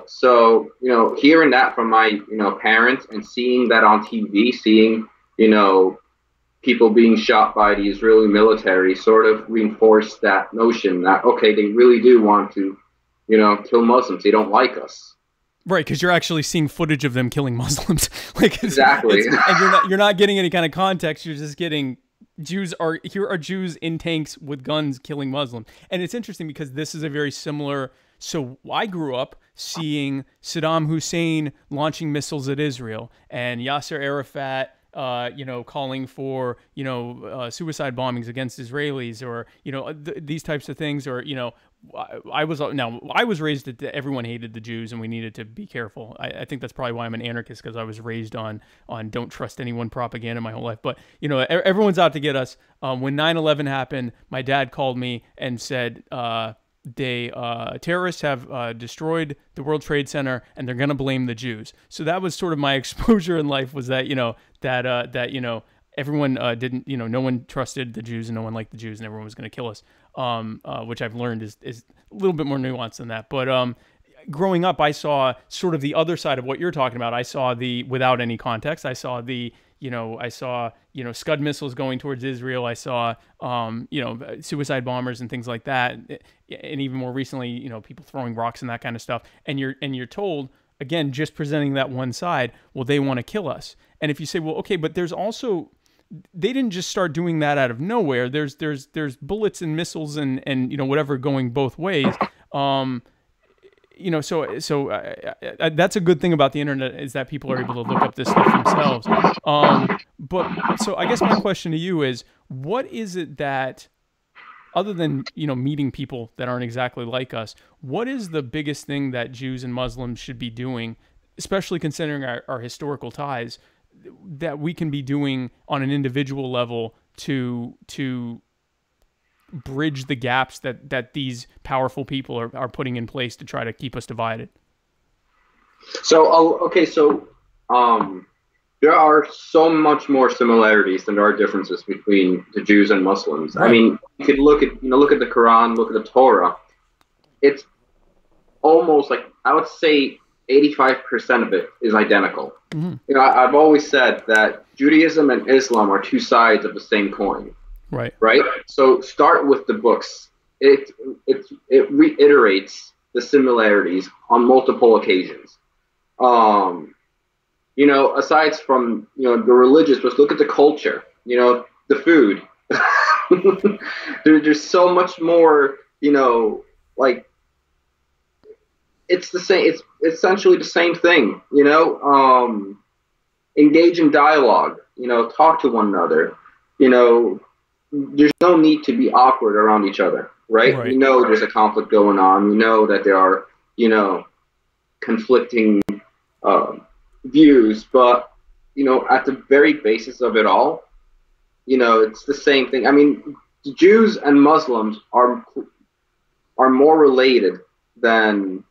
So, hearing that from my, parents and seeing that on TV, seeing, people being shot by the Israeli military sort of reinforced that notion that, okay, they really do want to, kill Muslims. They don't like us. Right, because you're actually seeing footage of them killing Muslims. Exactly. And you're not getting any kind of context. You're just getting Jews are Jews in tanks with guns killing Muslims. And it's interesting because this is a very similar. So I grew up seeing Saddam Hussein launching missiles at Israel and Yasser Arafat, calling for, suicide bombings against Israelis, or, these types of things, or, I was raised that everyone hated the Jews and we needed to be careful. I think that's probably why I'm an anarchist, because I was raised on don't trust anyone propaganda my whole life. But, everyone's out to get us. When 9/11 happened, my dad called me and said, terrorists have destroyed the World Trade Center and they're going to blame the Jews. So that was sort of my exposure in life, was that, everyone didn't, no one trusted the Jews and no one liked the Jews and everyone was going to kill us. Which I've learned is a little bit more nuanced than that. But growing up, I saw sort of the other side of what you're talking about. I saw without any context, I saw Scud missiles going towards Israel. I saw, suicide bombers and things like that. And even more recently, people throwing rocks and that kind of stuff. And you're told, again, just presenting that one side, well, they want to kill us. And if you say, well, okay, but there's also, they didn't just start doing that out of nowhere. There's bullets and missiles and whatever going both ways. So that's a good thing about the internet, is that people are able to look up this stuff themselves. But so I guess my question to you is, what is it that, other than, meeting people that aren't exactly like us, what is the biggest thing that Jews and Muslims should be doing, especially considering our historical ties, that we can be doing on an individual level to bridge the gaps that these powerful people are putting in place to try to keep us divided? So, there are so much more similarities than there are differences between the Jews and Muslims. Right. I mean, you could look at the Quran, look at the Torah. It's almost like, I would say 85% of it is identical. Mm-hmm. I've always said that Judaism and Islam are two sides of the same coin. Right. Right. So start with the books. It reiterates the similarities on multiple occasions. Aside from the religious, let's look at the culture. The food. There's so much more. Like, it's the same. It's essentially the same thing. Engage in dialogue. Talk to one another. There's no need to be awkward around each other, right? Right. We know there's a conflict going on. We know that there are, conflicting views, but, at the very basis of it all, it's the same thing. I mean, Jews and Muslims are more related than,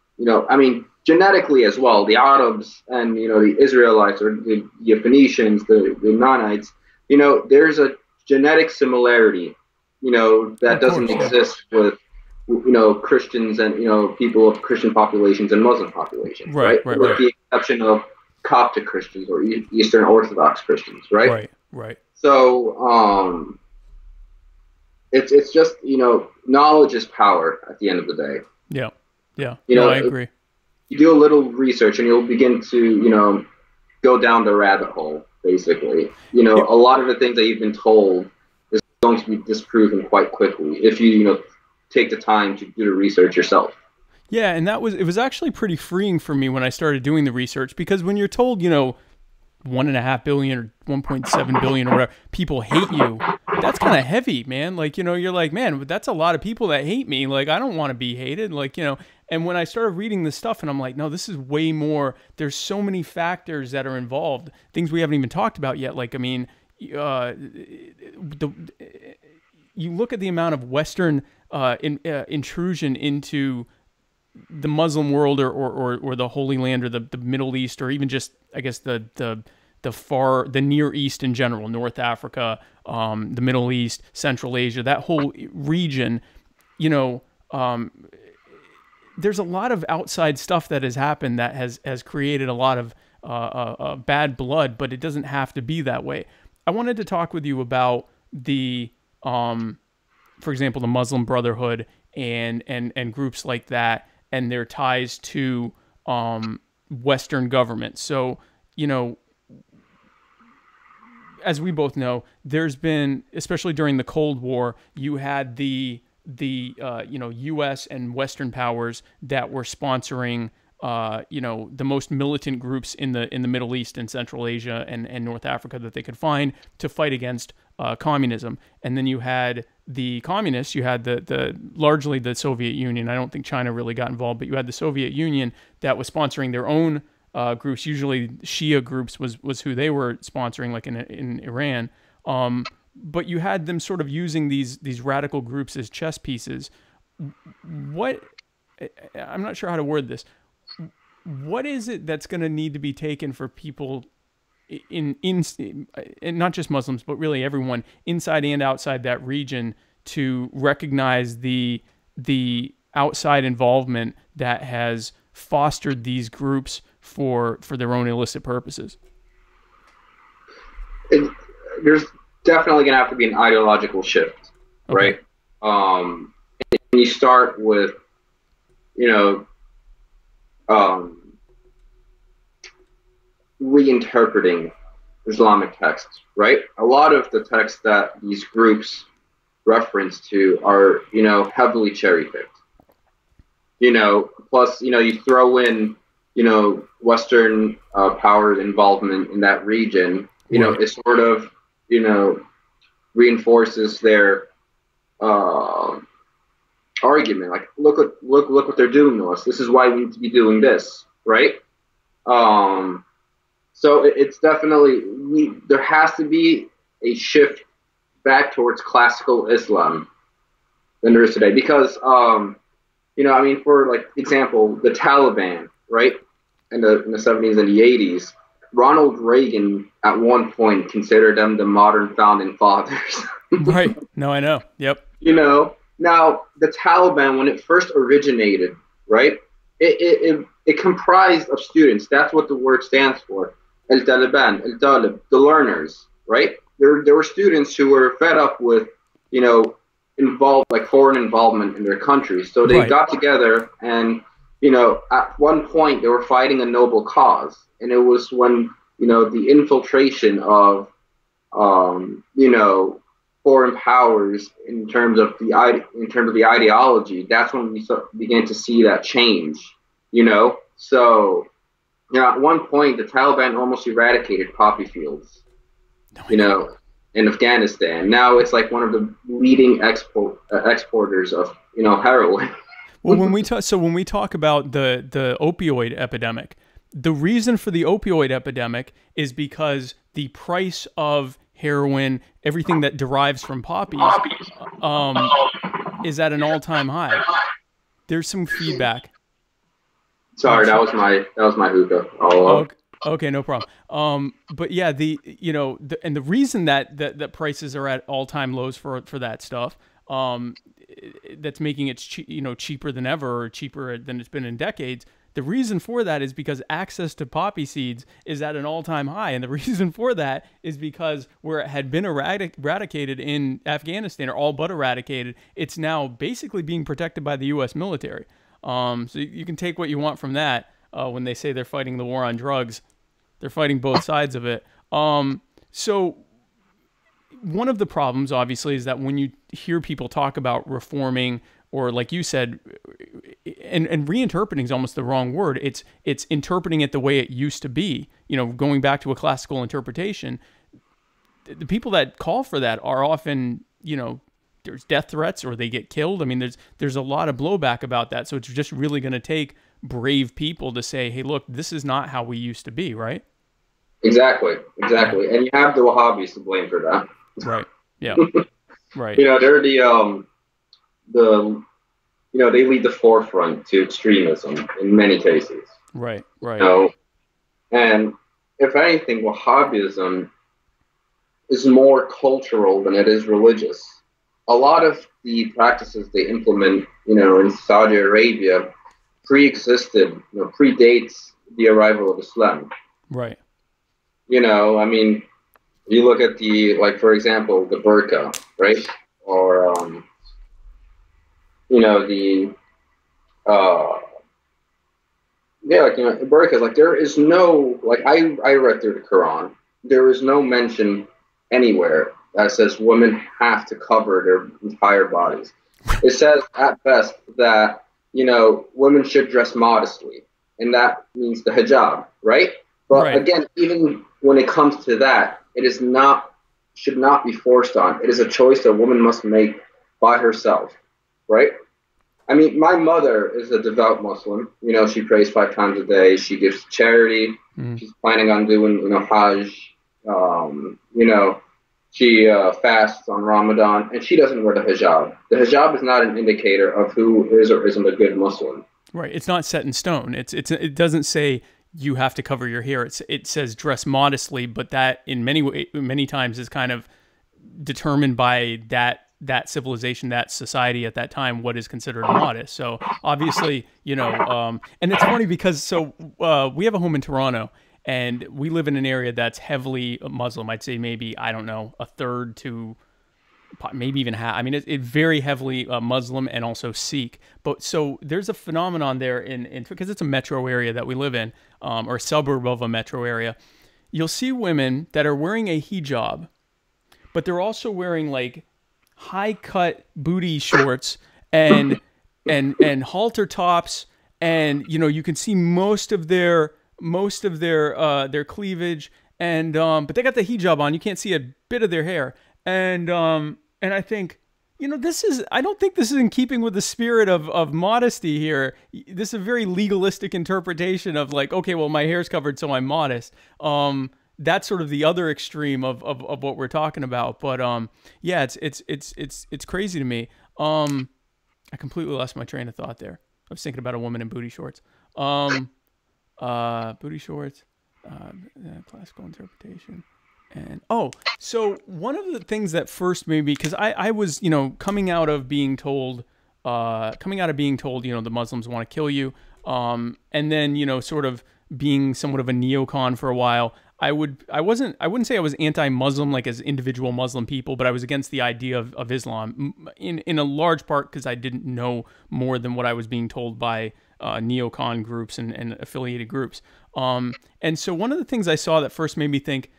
genetically as well. The Arabs and, the Israelites, or the Phoenicians, the Nanites, there's a genetic similarity, that doesn't exist with, Christians and, people of Christian populations and Muslim populations, right? With the exception of Coptic Christians or Eastern Orthodox Christians, right? Right. So, it's just, knowledge is power at the end of the day. Yeah. I agree. You do a little research and you'll begin to, go down the rabbit hole, basically. A lot of the things that you've been told is going to be disproven quite quickly if you, take the time to do the research yourself. Yeah, and it was actually pretty freeing for me when I started doing the research, because when you're told, 1.5 billion or 1.7 billion or whatever people hate you, that's kind of heavy, man. Like, you're like, man, that's a lot of people that hate me. Like, I don't want to be hated. Like, and when I started reading this stuff, and I'm like, no, this is way more. There's so many factors that are involved, things we haven't even talked about yet. Like, I mean, you look at the amount of Western intrusion into the Muslim world or the Holy Land or the Middle East, or even just, I guess, the Near East in general, North Africa, the Middle East, Central Asia, that whole region, there's a lot of outside stuff that has happened that has created a lot of bad blood, but it doesn't have to be that way. I wanted to talk with you about the, for example, the Muslim Brotherhood and groups like that, and their ties to Western government. So, as we both know, there's been, especially during the Cold War, you had the U.S. and Western powers that were sponsoring the most militant groups in the Middle East and Central Asia and North Africa that they could find to fight against communism. And then you had the communists, you had the largely the Soviet Union. I don't think China really got involved, but you had the Soviet Union that was sponsoring their own groups. Usually Shia groups was who they were sponsoring, like in Iran. But you had them sort of using these radical groups as chess pieces. I'm not sure how to word this. What is it that's going to need to be taken for people in not just Muslims, but really everyone inside and outside that region to recognize the outside involvement that has fostered these groups for their own illicit purposes? There's definitely going to have to be an ideological shift, right? And you start with, reinterpreting Islamic texts, right? A lot of the texts that these groups reference to are, heavily cherry-picked. Plus, you throw in, Western power involvement in that region, it sort of, reinforces their argument. Like, look what they're doing to us. This is why we need to be doing this, right? So it's definitely, there has to be a shift back towards classical Islam than there is today. Because, you know, I mean, for like example, the Taliban, right, in the 70s and the 80s, Ronald Reagan at one point considered them the modern founding fathers. Right. No, I know. Yep. You know, now the Taliban, when it first originated, right, it comprised of students. That's what the word stands for. El Taliban, El Talib, the learners, right? There were students who were fed up with, you know, foreign involvement in their country. So they got together and, you know, at one point they were fighting a noble cause. And it was when, you know, the infiltration of, you know, foreign powers in terms of the ideology, that's when we began to see that change, you know? So, you know, at one point, the Taliban almost eradicated poppy fields, you know, in Afghanistan. Now it's like one of the leading exporters of, you know, heroin. Well, when we talk about the opioid epidemic, the reason for the opioid epidemic is because the price of heroin, everything that derives from poppies, is at an all-time high. There's some feedback. Sorry, that was my hookah. Okay, no problem. But yeah, and the reason that prices are at all-time lows for that stuff, that's making it cheaper than ever, or cheaper than it's been in decades. The reason for that is because access to poppy seeds is at an all-time high. And the reason for that is because where it had been eradicated in Afghanistan, or all but eradicated, it's now basically being protected by the U.S. military. So you can take what you want from that. When they say they're fighting the war on drugs, they're fighting both sides of it. So one of the problems, obviously, is that when you hear people talk about reforming, or like you said, and reinterpreting is almost the wrong word. It's interpreting it the way it used to be. You know, going back to a classical interpretation. The people that call for that are often, you know, there's death threats or they get killed. I mean, there's a lot of blowback about that. So it's just really going to take brave people to say, hey, look, this is not how we used to be, right? Exactly. And you have the Wahhabis to blame for that. Right. Yeah. Right. You know, they're you know, they lead the forefront to extremism in many cases. Right. You know? And if anything, Wahhabism is more cultural than it is religious. A lot of the practices they implement, you know, in Saudi Arabia pre-existed, you know, predates the arrival of Islam. Right. You know, I mean, you look at like, for example, the burqa, right? Or, you know, like, you know, burqas, like, there is no, like, I read through the Quran, there is no mention anywhere that says women have to cover their entire bodies. It says at best that, you know, women should dress modestly, and that means the hijab, right? But again, even when it comes to that, should not be forced on. It is a choice a woman must make by herself, right? I mean, my mother is a devout Muslim. You know, she prays 5 times a day. She gives charity. She's planning on doing, you know, Hajj. You know, she fasts on Ramadan, and she doesn't wear the hijab. The hijab is not an indicator of who is or isn't a good Muslim. Right. It's not set in stone. It doesn't say you have to cover your hair. It says dress modestly, but that in many times is kind of determined by that civilization, that society at that time, what is considered modest. So obviously, you know, and it's funny because we have a home in Toronto, and we live in an area that's heavily Muslim. I'd say maybe, I don't know, a third to maybe even half. I mean, it's very heavily Muslim and also Sikh. But so there's a phenomenon there because it's a metro area that we live in, or a suburb of a metro area. You'll see women that are wearing a hijab, but they're also wearing like high cut booty shorts and halter tops, and you know, you can see most of their cleavage, and but they got the hijab on. You can't see a bit of their hair, and I think, You know, I don't think this is in keeping with the spirit of modesty here. This is a very legalistic interpretation of like, okay, well, my hair's covered, so I'm modest. That's sort of the other extreme of what we're talking about. But yeah, it's crazy to me. I completely lost my train of thought there. I was thinking about a woman in booty shorts. Booty shorts, classical interpretation. And so one of the things that first made me, because I was, you know, coming out of being told, you know, the Muslims want to kill you, and then, you know, sort of being somewhat of a neocon for a while. I wouldn't say I was anti-Muslim, like as individual Muslim people, but I was against the idea of Islam in a large part because I didn't know more than what I was being told by neocon groups and affiliated groups. And so one of the things I saw that first made me think,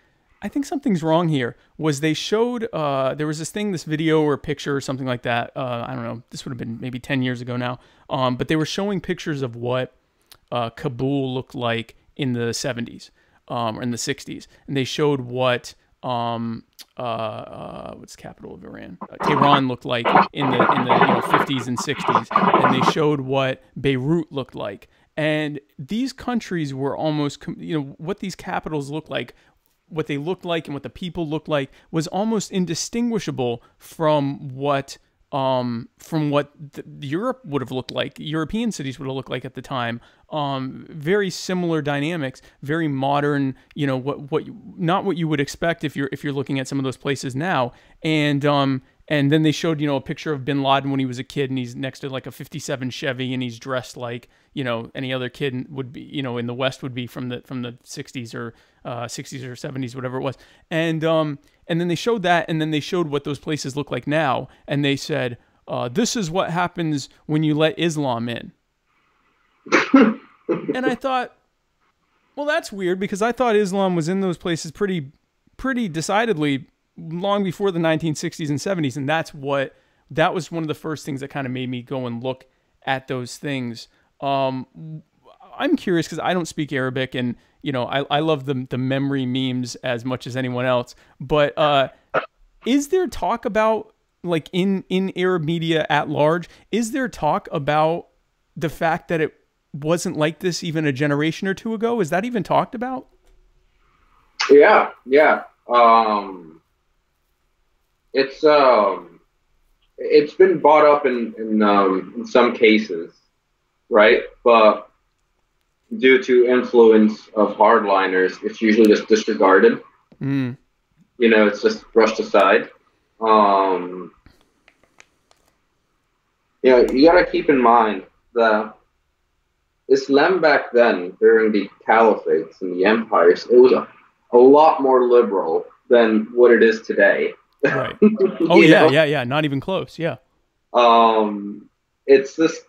I think something's wrong here, was they showed, there was this video or picture or something like that. I don't know, this would have been maybe 10 years ago now. But they were showing pictures of what Kabul looked like in the 70s or in the 60s. And they showed what, what's the capital of Iran? Tehran looked like in the 50s and 60s. And they showed what Beirut looked like. And these countries were almost, what these capitals looked like, what they looked like and what the people looked like was almost indistinguishable from what Europe would have looked like, European cities would have looked like at the time. Very similar dynamics, very modern, not what you would expect if you're looking at some of those places now. And then they showed, a picture of bin Laden when he was a kid, and he's next to like a 57 Chevy, and he's dressed like, any other kid would be, in the West would be from the 60s or 60s or 70s, whatever it was. And then they showed that, and then they showed what those places look like now. And they said, this is what happens when you let Islam in. And I thought, well, that's weird, because I thought Islam was in those places pretty decidedly long before the 1960s and 70s. And that was one of the first things that kind of made me go and look at those things. I'm curious because I don't speak Arabic, and I love the memory memes as much as anyone else. But is there talk about, like, in Arab media at large, is there talk about the fact that it wasn't like this even a generation or two ago? Is that even talked about? Yeah. It's been brought up in some cases, right? But due to influence of hardliners, it's usually just disregarded. It's just brushed aside. You gotta keep in mind that Islam back then, during the caliphates and the empires, it was a lot more liberal than what it is today. Right. Oh yeah. Not even close. Yeah. It's just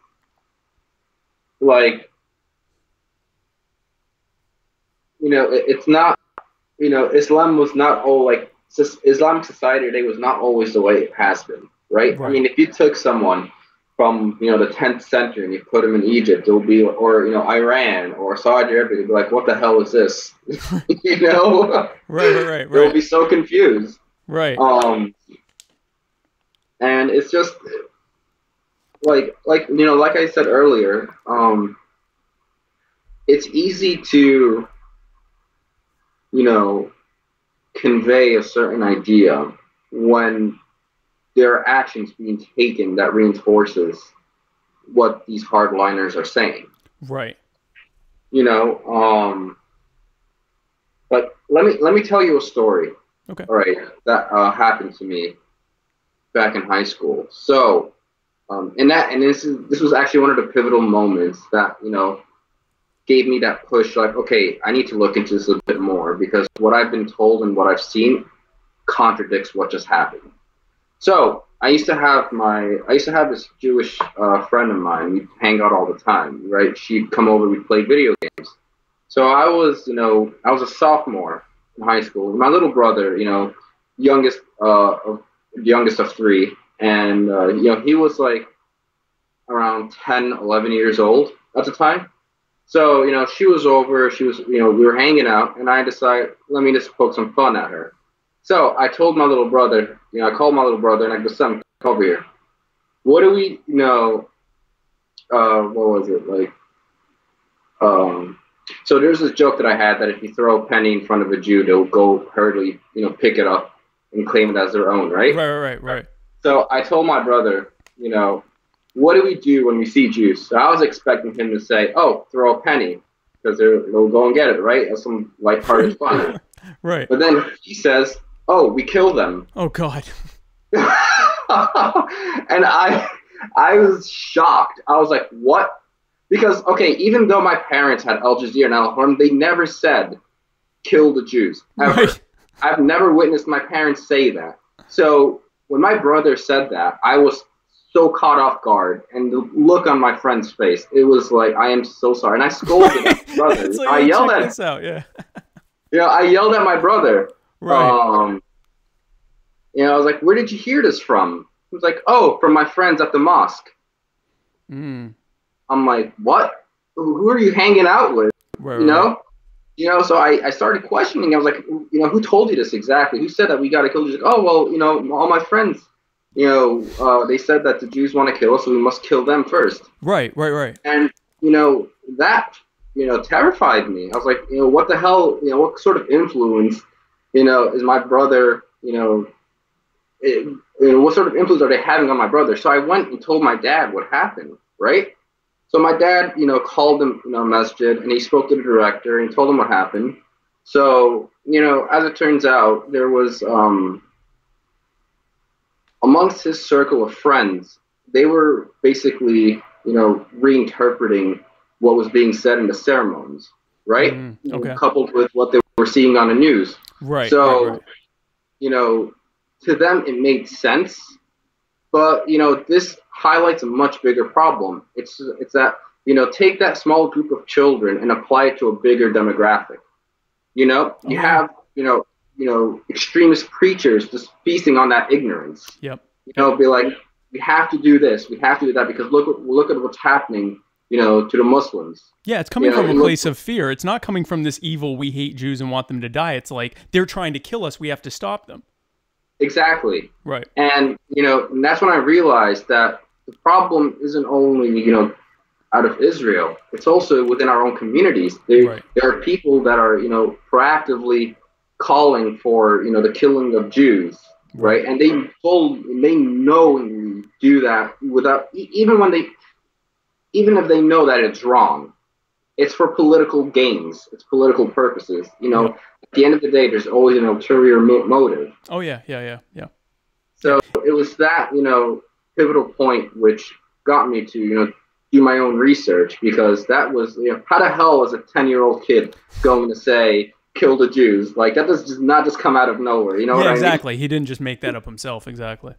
like, it's not, Islam was not all like, Islamic society today was not always the way it has been, right? I mean, if you took someone from, the 10th century and you put them in Egypt, it would be, or, Iran or Saudi Arabia, they'd be like, what the hell is this? Right. They'll be so confused. Right. And it's just like I said earlier, it's easy to, convey a certain idea when there are actions being taken that reinforces what these hardliners are saying. Right. But let me tell you a story. Okay. All right, that happened to me back in high school. So, this was actually one of the pivotal moments that gave me that push. Like, okay, I need to look into this a bit more, because what I've been told and what I've seen contradicts what just happened. So, I used to have this Jewish friend of mine. We'd hang out all the time, right? She'd come over, we'd play video games. So I was a sophomore in high school. My little brother, youngest of three, and he was like around 10, 11 years old at the time. So she was over. We were hanging out, and I decided, let me just poke some fun at her. So I told my little brother, I called my little brother, and I go, son, over here. What do we know? What was it like? So there's this joke that I had that if you throw a penny in front of a Jew, they'll go hurriedly, pick it up and claim it as their own, right? Right. So I told my brother, what do we do when we see Jews? So I was expecting him to say, "Oh, throw a penny," because they'll go and get it, right? As some lighthearted fun. Right. But then he says, "Oh, we kill them." Oh God. And I was shocked. I was like, "What?" Because, okay, even though my parents had Al Jazeera and Al Harm, they never said, "Kill the Jews," ever. Right. I've never witnessed my parents say that. So when my brother said that, I was so caught off guard. And the look on my friend's face, it was like, "I am so sorry." And I scolded my brother. It's like, I yelled check at this out, yeah. I yelled at my brother. Right. I was like, "Where did you hear this from?" He was like, "Oh, from my friends at the mosque." I'm like, "What? Who are you hanging out with?" Right. So I started questioning. I was like, "Who told you this exactly? Who said that we got to kill Jews?" Like, "Oh, well, all my friends, they said that the Jews want to kill us, so we must kill them first." Right. And, that, terrified me. I was like, what the hell, what sort of influence, is my brother, what sort of influence are they having on my brother? So I went and told my dad what happened, right? So my dad, called him, masjid, and he spoke to the director and told him what happened. So, as it turns out, there was, amongst his circle of friends, they were basically, reinterpreting what was being said in the ceremonies, right? Okay. Coupled with what they were seeing on the news. Right. So, right. To them, it made sense. But, this highlights a much bigger problem. It's that, take that small group of children and apply it to a bigger demographic. You have, extremist preachers just feasting on that ignorance. Yep. Be like, we have to do this, we have to do that, because look at what's happening, to the Muslims. Yeah, it's coming from a place of fear. It's not coming from this evil, we hate Jews and want them to die. It's like, they're trying to kill us, we have to stop them. Exactly. Right. And, and that's when I realized that the problem isn't only, out of Israel. It's also within our own communities. There are people that are, proactively calling for, the killing of Jews, right? And they knowingly do that without, even if they know that it's wrong. It's for political gains. It's political purposes. At the end of the day, there's always an ulterior motive. Oh, yeah. So it was that, pivotal point which got me to, do my own research, because that was, how the hell is a 10-year-old kid going to say, "Kill the Jews"? Like, that does not just come out of nowhere. You know what I mean? Exactly. He didn't just make that up himself. Exactly.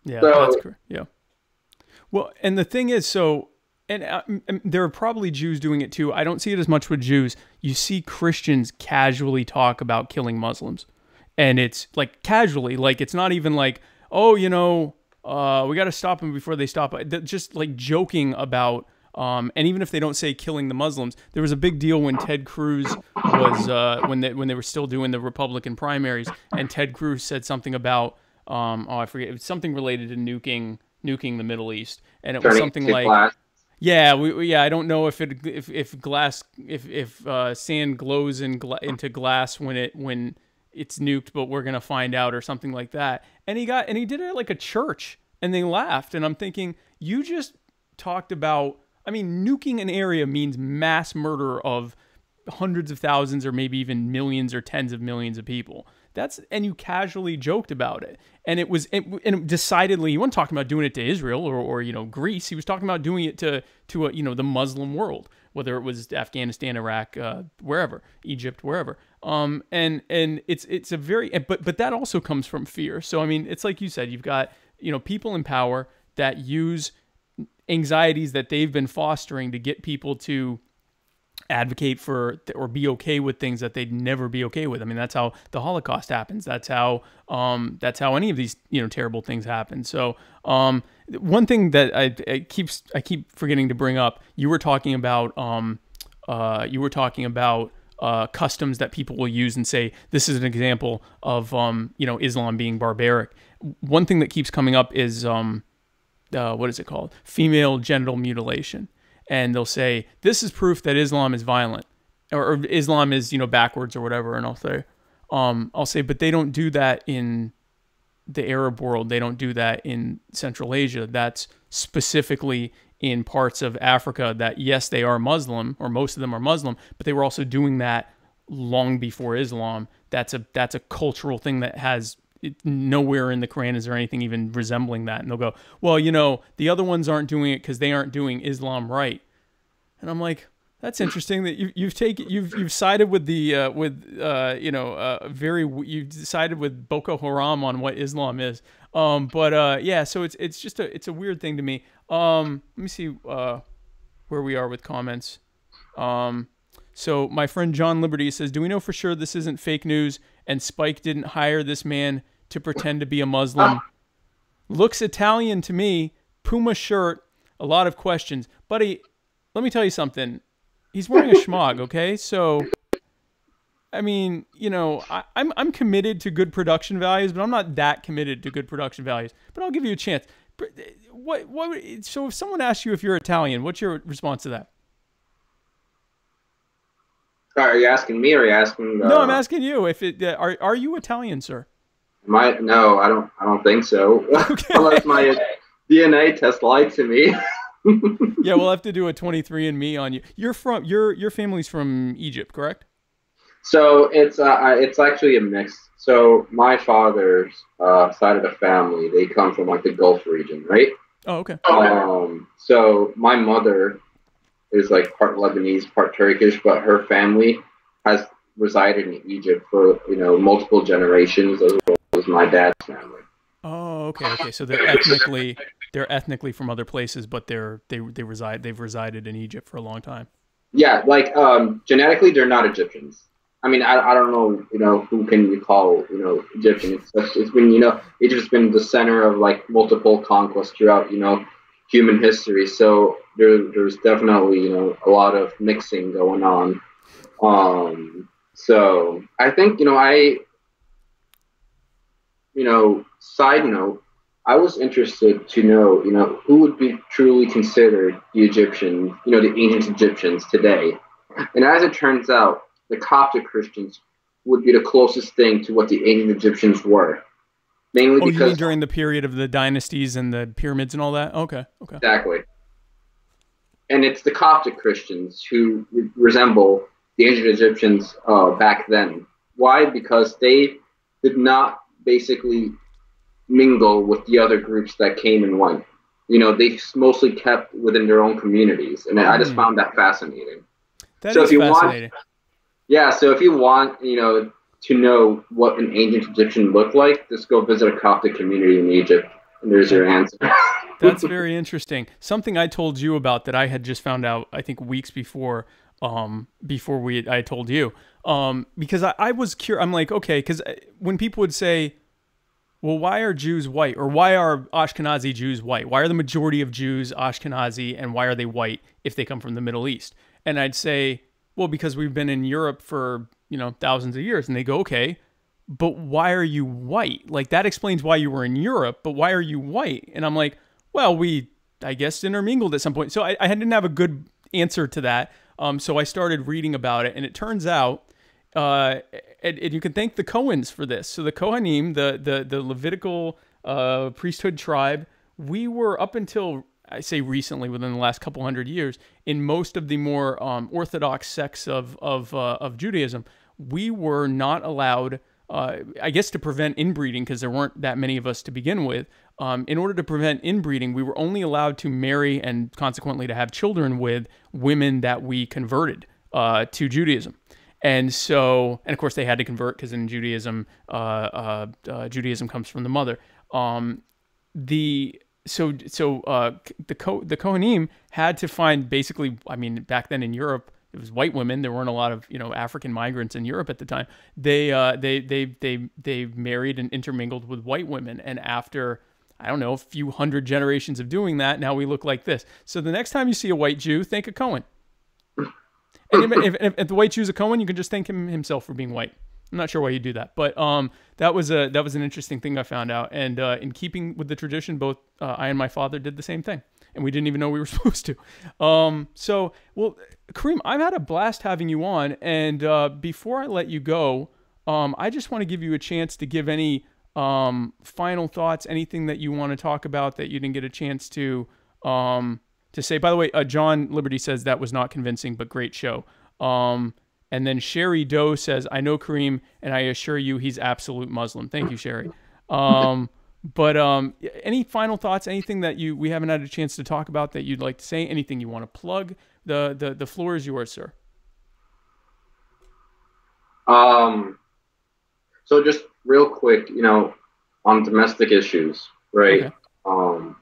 Yeah, so, that's correct. Yeah. Well, and the thing is, and there are probably Jews doing it too. I don't see it as much with Jews. You see Christians casually talk about killing Muslims. And it's like casually, like it's not even like, "Oh, we got to stop them before they stop." Just like joking about, and even if they don't say killing the Muslims, there was a big deal when Ted Cruz was, when they were still doing the Republican primaries, and Ted Cruz said something about, I forget, it was something related to nuking the Middle East. And it was something like, glass. Yeah, I don't know if sand glows into glass when it's nuked, but we're gonna find out, or something like that. And he did it at like a church, and they laughed. And I'm thinking, you just talked about, nuking an area means mass murder of hundreds of thousands, or maybe even millions or tens of millions of people. And you casually joked about it. And and decidedly, he wasn't talking about doing it to Israel or Greece. He was talking about doing it to the Muslim world, whether it was Afghanistan, Iraq, wherever, Egypt, wherever. And it's a very, but that also comes from fear. So, it's like you said, you've got, people in power that use anxieties that they've been fostering to get people to advocate for or be okay with things that they'd never be okay with. That's how the Holocaust happens. That's how any of these terrible things happen. So one thing that I keep forgetting to bring up, you were talking about customs that people will use and say this is an example of Islam being barbaric. one thing that keeps coming up is what is it called? Female genital mutilation. And they'll say, this is proof that Islam is violent, or Islam is, backwards or whatever. And I'll say, but they don't do that in the Arab world. They don't do that in Central Asia. That's specifically in parts of Africa that, yes, they are Muslim, or most of them are Muslim, but they were also doing that long before Islam. That's a cultural thing that has nowhere in the Quran is there anything even resembling that. And they'll go, well, the other ones aren't doing it because they aren't doing Islam right. And I'm like, that's interesting that you've sided with the you've sided with Boko Haram on what Islam is. Yeah, so it's just a weird thing to me. Let me see where we are with comments. So my friend John Liberty says, do we know for sure this isn't fake news and Spike didn't hire this man to pretend to be a Muslim? Looks Italian to me. Puma shirt. A lot of questions. Buddy, let me tell you something. He's wearing a schmog, okay? So, I mean, I'm committed to good production values, but I'm not that committed to good production values. But I'll give you a chance. So if someone asks you if you're Italian, what's your response to that? Are you asking me or are you asking? No, I'm asking you. If are you Italian, sir? No, I don't think so. Okay. Unless my DNA test lied to me. Yeah, we'll have to do a 23andMe on you. You're from your family's from Egypt, correct? So it's actually a mix. So my father's side of the family, they come from like the Gulf region, right? Oh, okay. So my mother is like part Lebanese, part Turkish, but her family has resided in Egypt for multiple generations, as well as my dad's family. Oh, okay. So they're ethnically from other places, but they've resided in Egypt for a long time. Yeah, like genetically, they're not Egyptians. I mean, I don't know, who can you call, Egyptian? It's been, Egypt's been the center of like multiple conquests throughout, human history. So there's definitely, a lot of mixing going on. So I think, side note, I was interested to know, who would be truly considered the Egyptians, the ancient Egyptians today. And as it turns out, the Coptic Christians would be the closest thing to what the ancient Egyptians were. Mainly because, you mean during the period of the dynasties and the pyramids and all that? Okay. Exactly. And it's the Coptic Christians who resemble the ancient Egyptians back then. Why? Because they did not basically mingle with the other groups that came and went. They mostly kept within their own communities. And I just found that fascinating. That is fascinating. So if you want, to know what an ancient Egyptian looked like, just go visit a Coptic community in Egypt, and there's your answer. That's very interesting. Something I told you about that I had just found out, I think, weeks before I told you, because I was curious. I'm like, okay, because when people would say, well, why are Jews white, or why are Ashkenazi Jews white? Why are the majority of Jews Ashkenazi, and why are they white if they come from the Middle East? And I'd say, well, because we've been in Europe for, thousands of years. And they go, okay, but why are you white? Like, that explains why you were in Europe, but why are you white? And I'm like, well, we, I guess, intermingled at some point. So I didn't have a good answer to that. So I started reading about it, and it turns out, and you can thank the Cohens for this. So the Kohanim, the Levitical priesthood tribe, we were up until, I say recently, within the last couple hundred years, in most of the more orthodox sects of Judaism, we were not allowed, I guess, to prevent inbreeding, because there weren't that many of us to begin with. In order to prevent inbreeding, we were only allowed to marry and consequently to have children with women that we converted to Judaism. And so, and of course they had to convert, because in Judaism, Judaism comes from the mother. The Kohanim had to find, basically, I mean, back then in Europe, it was white women. There weren't a lot of, African migrants in Europe at the time. They married and intermingled with white women. And after, I don't know, a few hundred generations of doing that, now we look like this. So the next time you see a white Jew, think of Cohen. And if the white Jew's a Cohen, you can just thank him himself for being white. I'm not sure why you do that, but that was an interesting thing I found out. And in keeping with the tradition, both I and my father did the same thing, and we didn't even know we were supposed to. So, well, Karim, I've had a blast having you on, and before I let you go, I just want to give you a chance to give any final thoughts, anything that you want to talk about that you didn't get a chance to say. By the way, John Liberty says that was not convincing, but great show. And then Sherry Doe says, I know Karim, and I assure you he's absolute Muslim. Thank you, Sherry. But any final thoughts, anything that we haven't had a chance to talk about that you'd like to say, anything you want to plug? The floor is yours, sir. So just real quick, on domestic issues, right? Okay.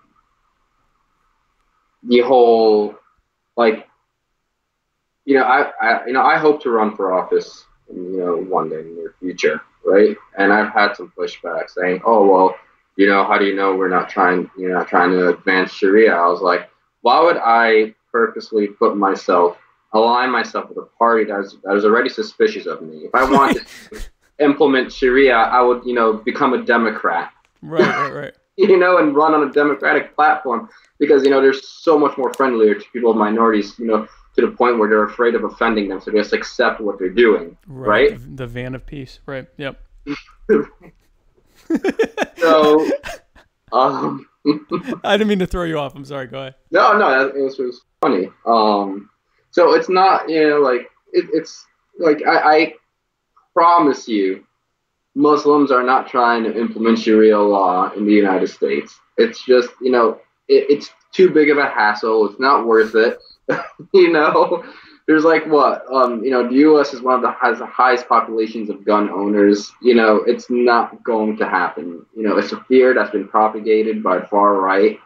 The whole, I hope to run for office, one day in the near future, right? And I've had some pushback saying, "Oh, well, how do you know we're not trying to advance Sharia?" I was like, why would I purposely align myself with a party that was already suspicious of me? If I wanted to implement Sharia, I would, become a Democrat. Right. And run on a Democratic platform because, they're so much more friendlier to people of minorities, to the point where they're afraid of offending them. So they just accept what they're doing. Right. The van of peace. Right. Yep. So, I didn't mean to throw you off. I'm sorry. Go ahead. No, it was funny. So it's not, it's like, I promise you, Muslims are not trying to implement Sharia law in the United States. It's just, it's too big of a hassle. It's not worth it. There's the U.S. is has the highest populations of gun owners. It's not going to happen. It's a fear that's been propagated by far right,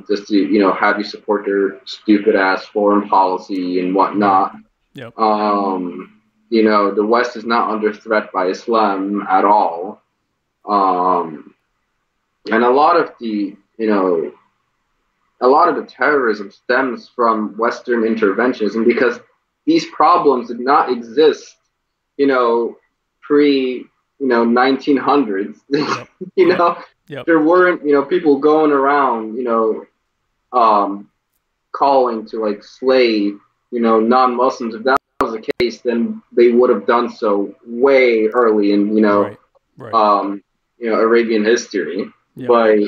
just to, have you support their stupid ass foreign policy and whatnot. Yep. The West is not under threat by Islam at all. And a lot of the terrorism stems from Western interventionism because these problems did not exist, pre, 1900s. Yep. There weren't, people going around, calling to slay, non-Muslims. If that was the case, then they would have done so way early in, Arabian history. Yep. But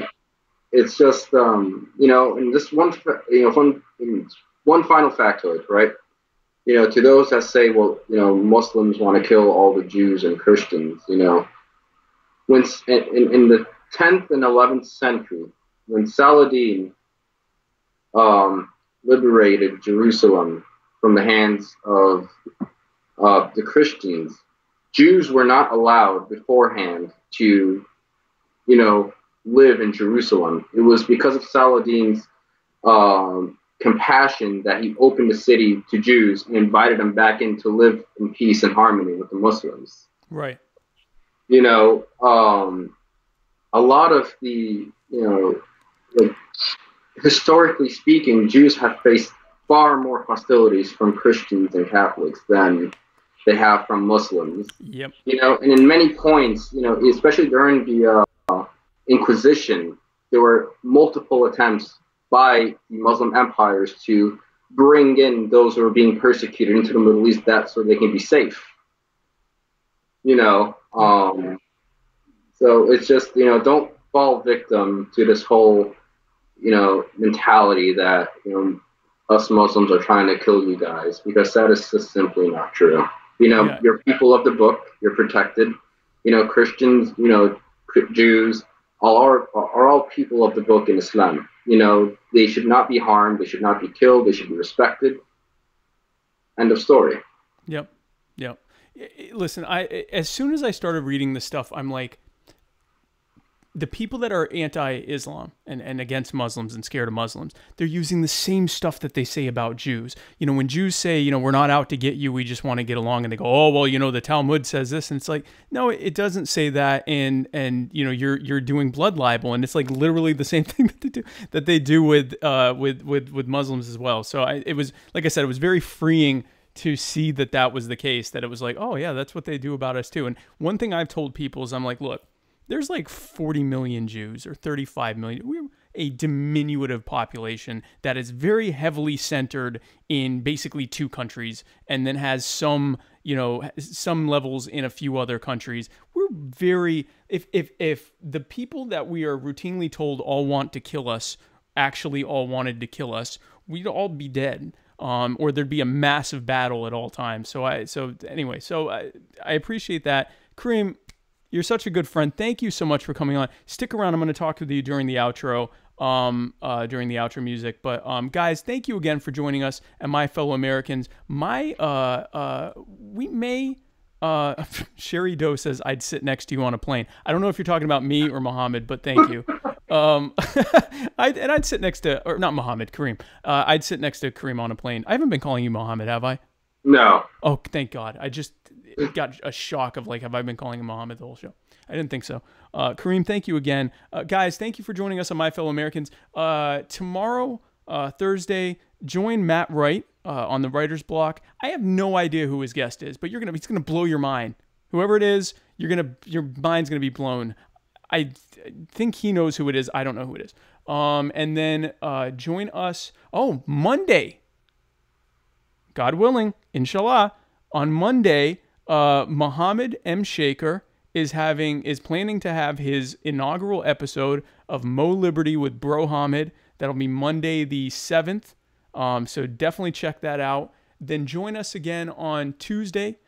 it's just, and this one final factoid, right? To those that say, well, Muslims want to kill all the Jews and Christians, when in the 10th and 11th century, when Saladin liberated Jerusalem from the hands of the Christians, Jews were not allowed beforehand to, live in Jerusalem. It was because of Saladin's compassion that he opened the city to Jews and invited them back in to live in peace and harmony with the Muslims. Right. A lot of the, historically speaking, Jews have faced far more hostilities from Christians and Catholics than they have from Muslims. Yep. And in many points, especially during the Inquisition, there were multiple attempts by the Muslim empires to bring in those who are being persecuted into the Middle East, so they can be safe. So it's just, don't fall victim to this whole, mentality that, us Muslims are trying to kill you guys, because that is just simply not true. You're people of the book, you're protected. Christians, Jews, are all people of the book in Islam. They should not be harmed, they should not be killed, they should be respected. End of story. Yep. Listen, as soon as I started reading this stuff, I'm like, the people that are anti-Islam and against Muslims and scared of Muslims, they're using the same stuff that they say about Jews. When Jews say, we're not out to get you, we just want to get along, and they go, oh, well, the Talmud says this, and it's like, no, it doesn't say that, and you're doing blood libel, and it's like literally the same thing that they do with Muslims as well. So it was, like I said, it was very freeing to see that that was the case, that it was like, oh yeah, that's what they do about us too. And one thing I've told people is I'm like, look, there's like 40 million Jews or 35 million. We're a diminutive population that is very heavily centered in basically 2 countries and then has some, you know, some levels in a few other countries. We're very, if the people that we are routinely told all want to kill us actually all wanted to kill us, we'd all be dead. Or there'd be a massive battle at all times. So I appreciate that. Karim, you're such a good friend. Thank you so much for coming on. Stick around. I'm going to talk with you during the outro, music. But guys, thank you again for joining us and my fellow Americans. Sherry Doe says I'd sit next to you on a plane. I don't know if you're talking about me or Muhammad, but thank you. I'd sit next to, or not Muhammad, Karim. I'd sit next to Karim on a plane. I haven't been calling you Muhammad, have I? No. Oh, thank God. I just got a shock of like, have I been calling him Muhammad the whole show? I didn't think so. Karim, thank you again. Guys, thank you for joining us on My Fellow Americans. Tomorrow, Thursday, join Matt Wright on the Writer's Block. I have no idea who his guest is, but he's gonna blow your mind. Whoever it is, your mind's gonna be blown. I think he knows who it is. I don't know who it is. And then join us. Oh, Monday. God willing, inshallah, on Monday, Muhammad M. Shaker is planning to have his inaugural episode of Mo Liberty with Bro Hamid. That'll be Monday the 7th. So definitely check that out. Then join us again on Tuesday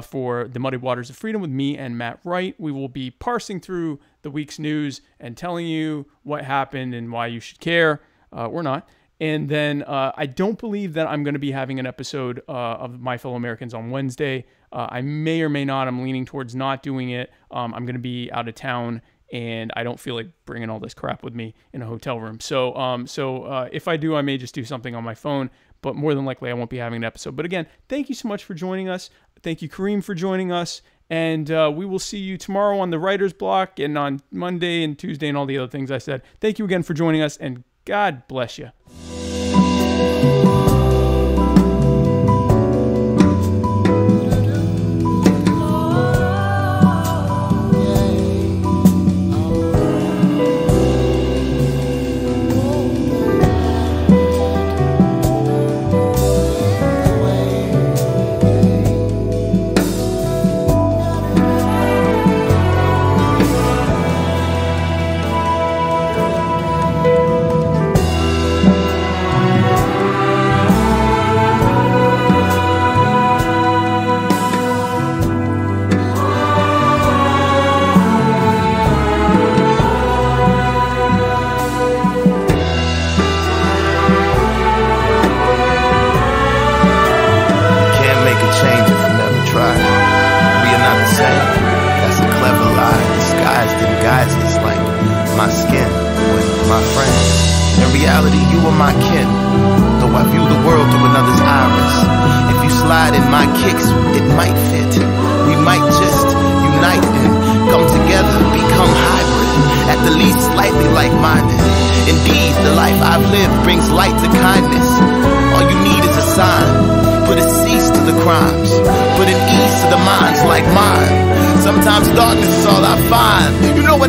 for the Muddy Waters of Freedom with me and Matt Wright. We will be parsing through the week's news and telling you what happened and why you should care. Or not. And then I don't believe that I'm going to be having an episode of My Fellow Americans on Wednesday. I may or may not. I'm leaning towards not doing it. I'm going to be out of town, and I don't feel like bringing all this crap with me in a hotel room. So if I do, I may just do something on my phone, but more than likely I won't be having an episode. But again, thank you so much for joining us. Thank you, Karim, for joining us. And we will see you tomorrow on the Writer's Block and on Monday and Tuesday and all the other things I said. Thank you again for joining us, and God bless you.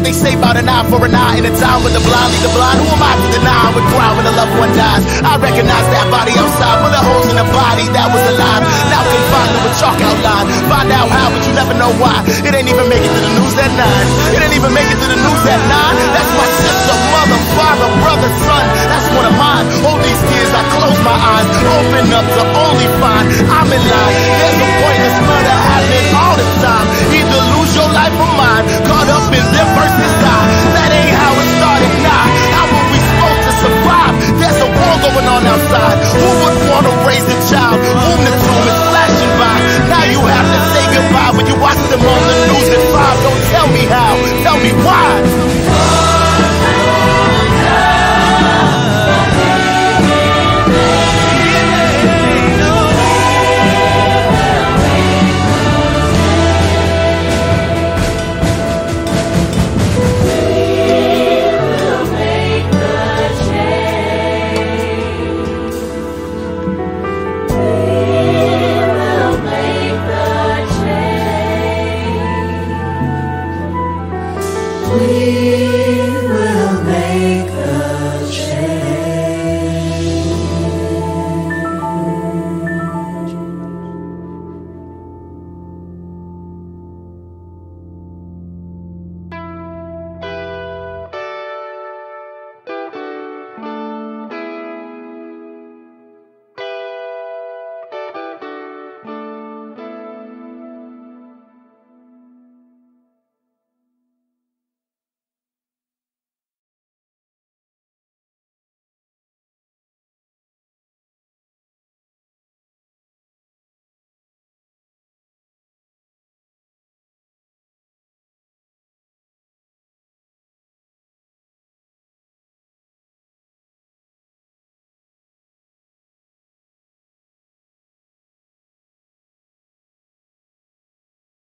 They say about an eye for an eye in a time when the blind lead the blind. Who am I to deny I would cry when a loved one dies? I recognize that body outside, but the holes in the body that was alive. Now confined with chalk outline. Find out how, but you never know why. It ain't even make it to the news at 9. It ain't even make it to the news at 9. That's my sister, mother, father, brother, son,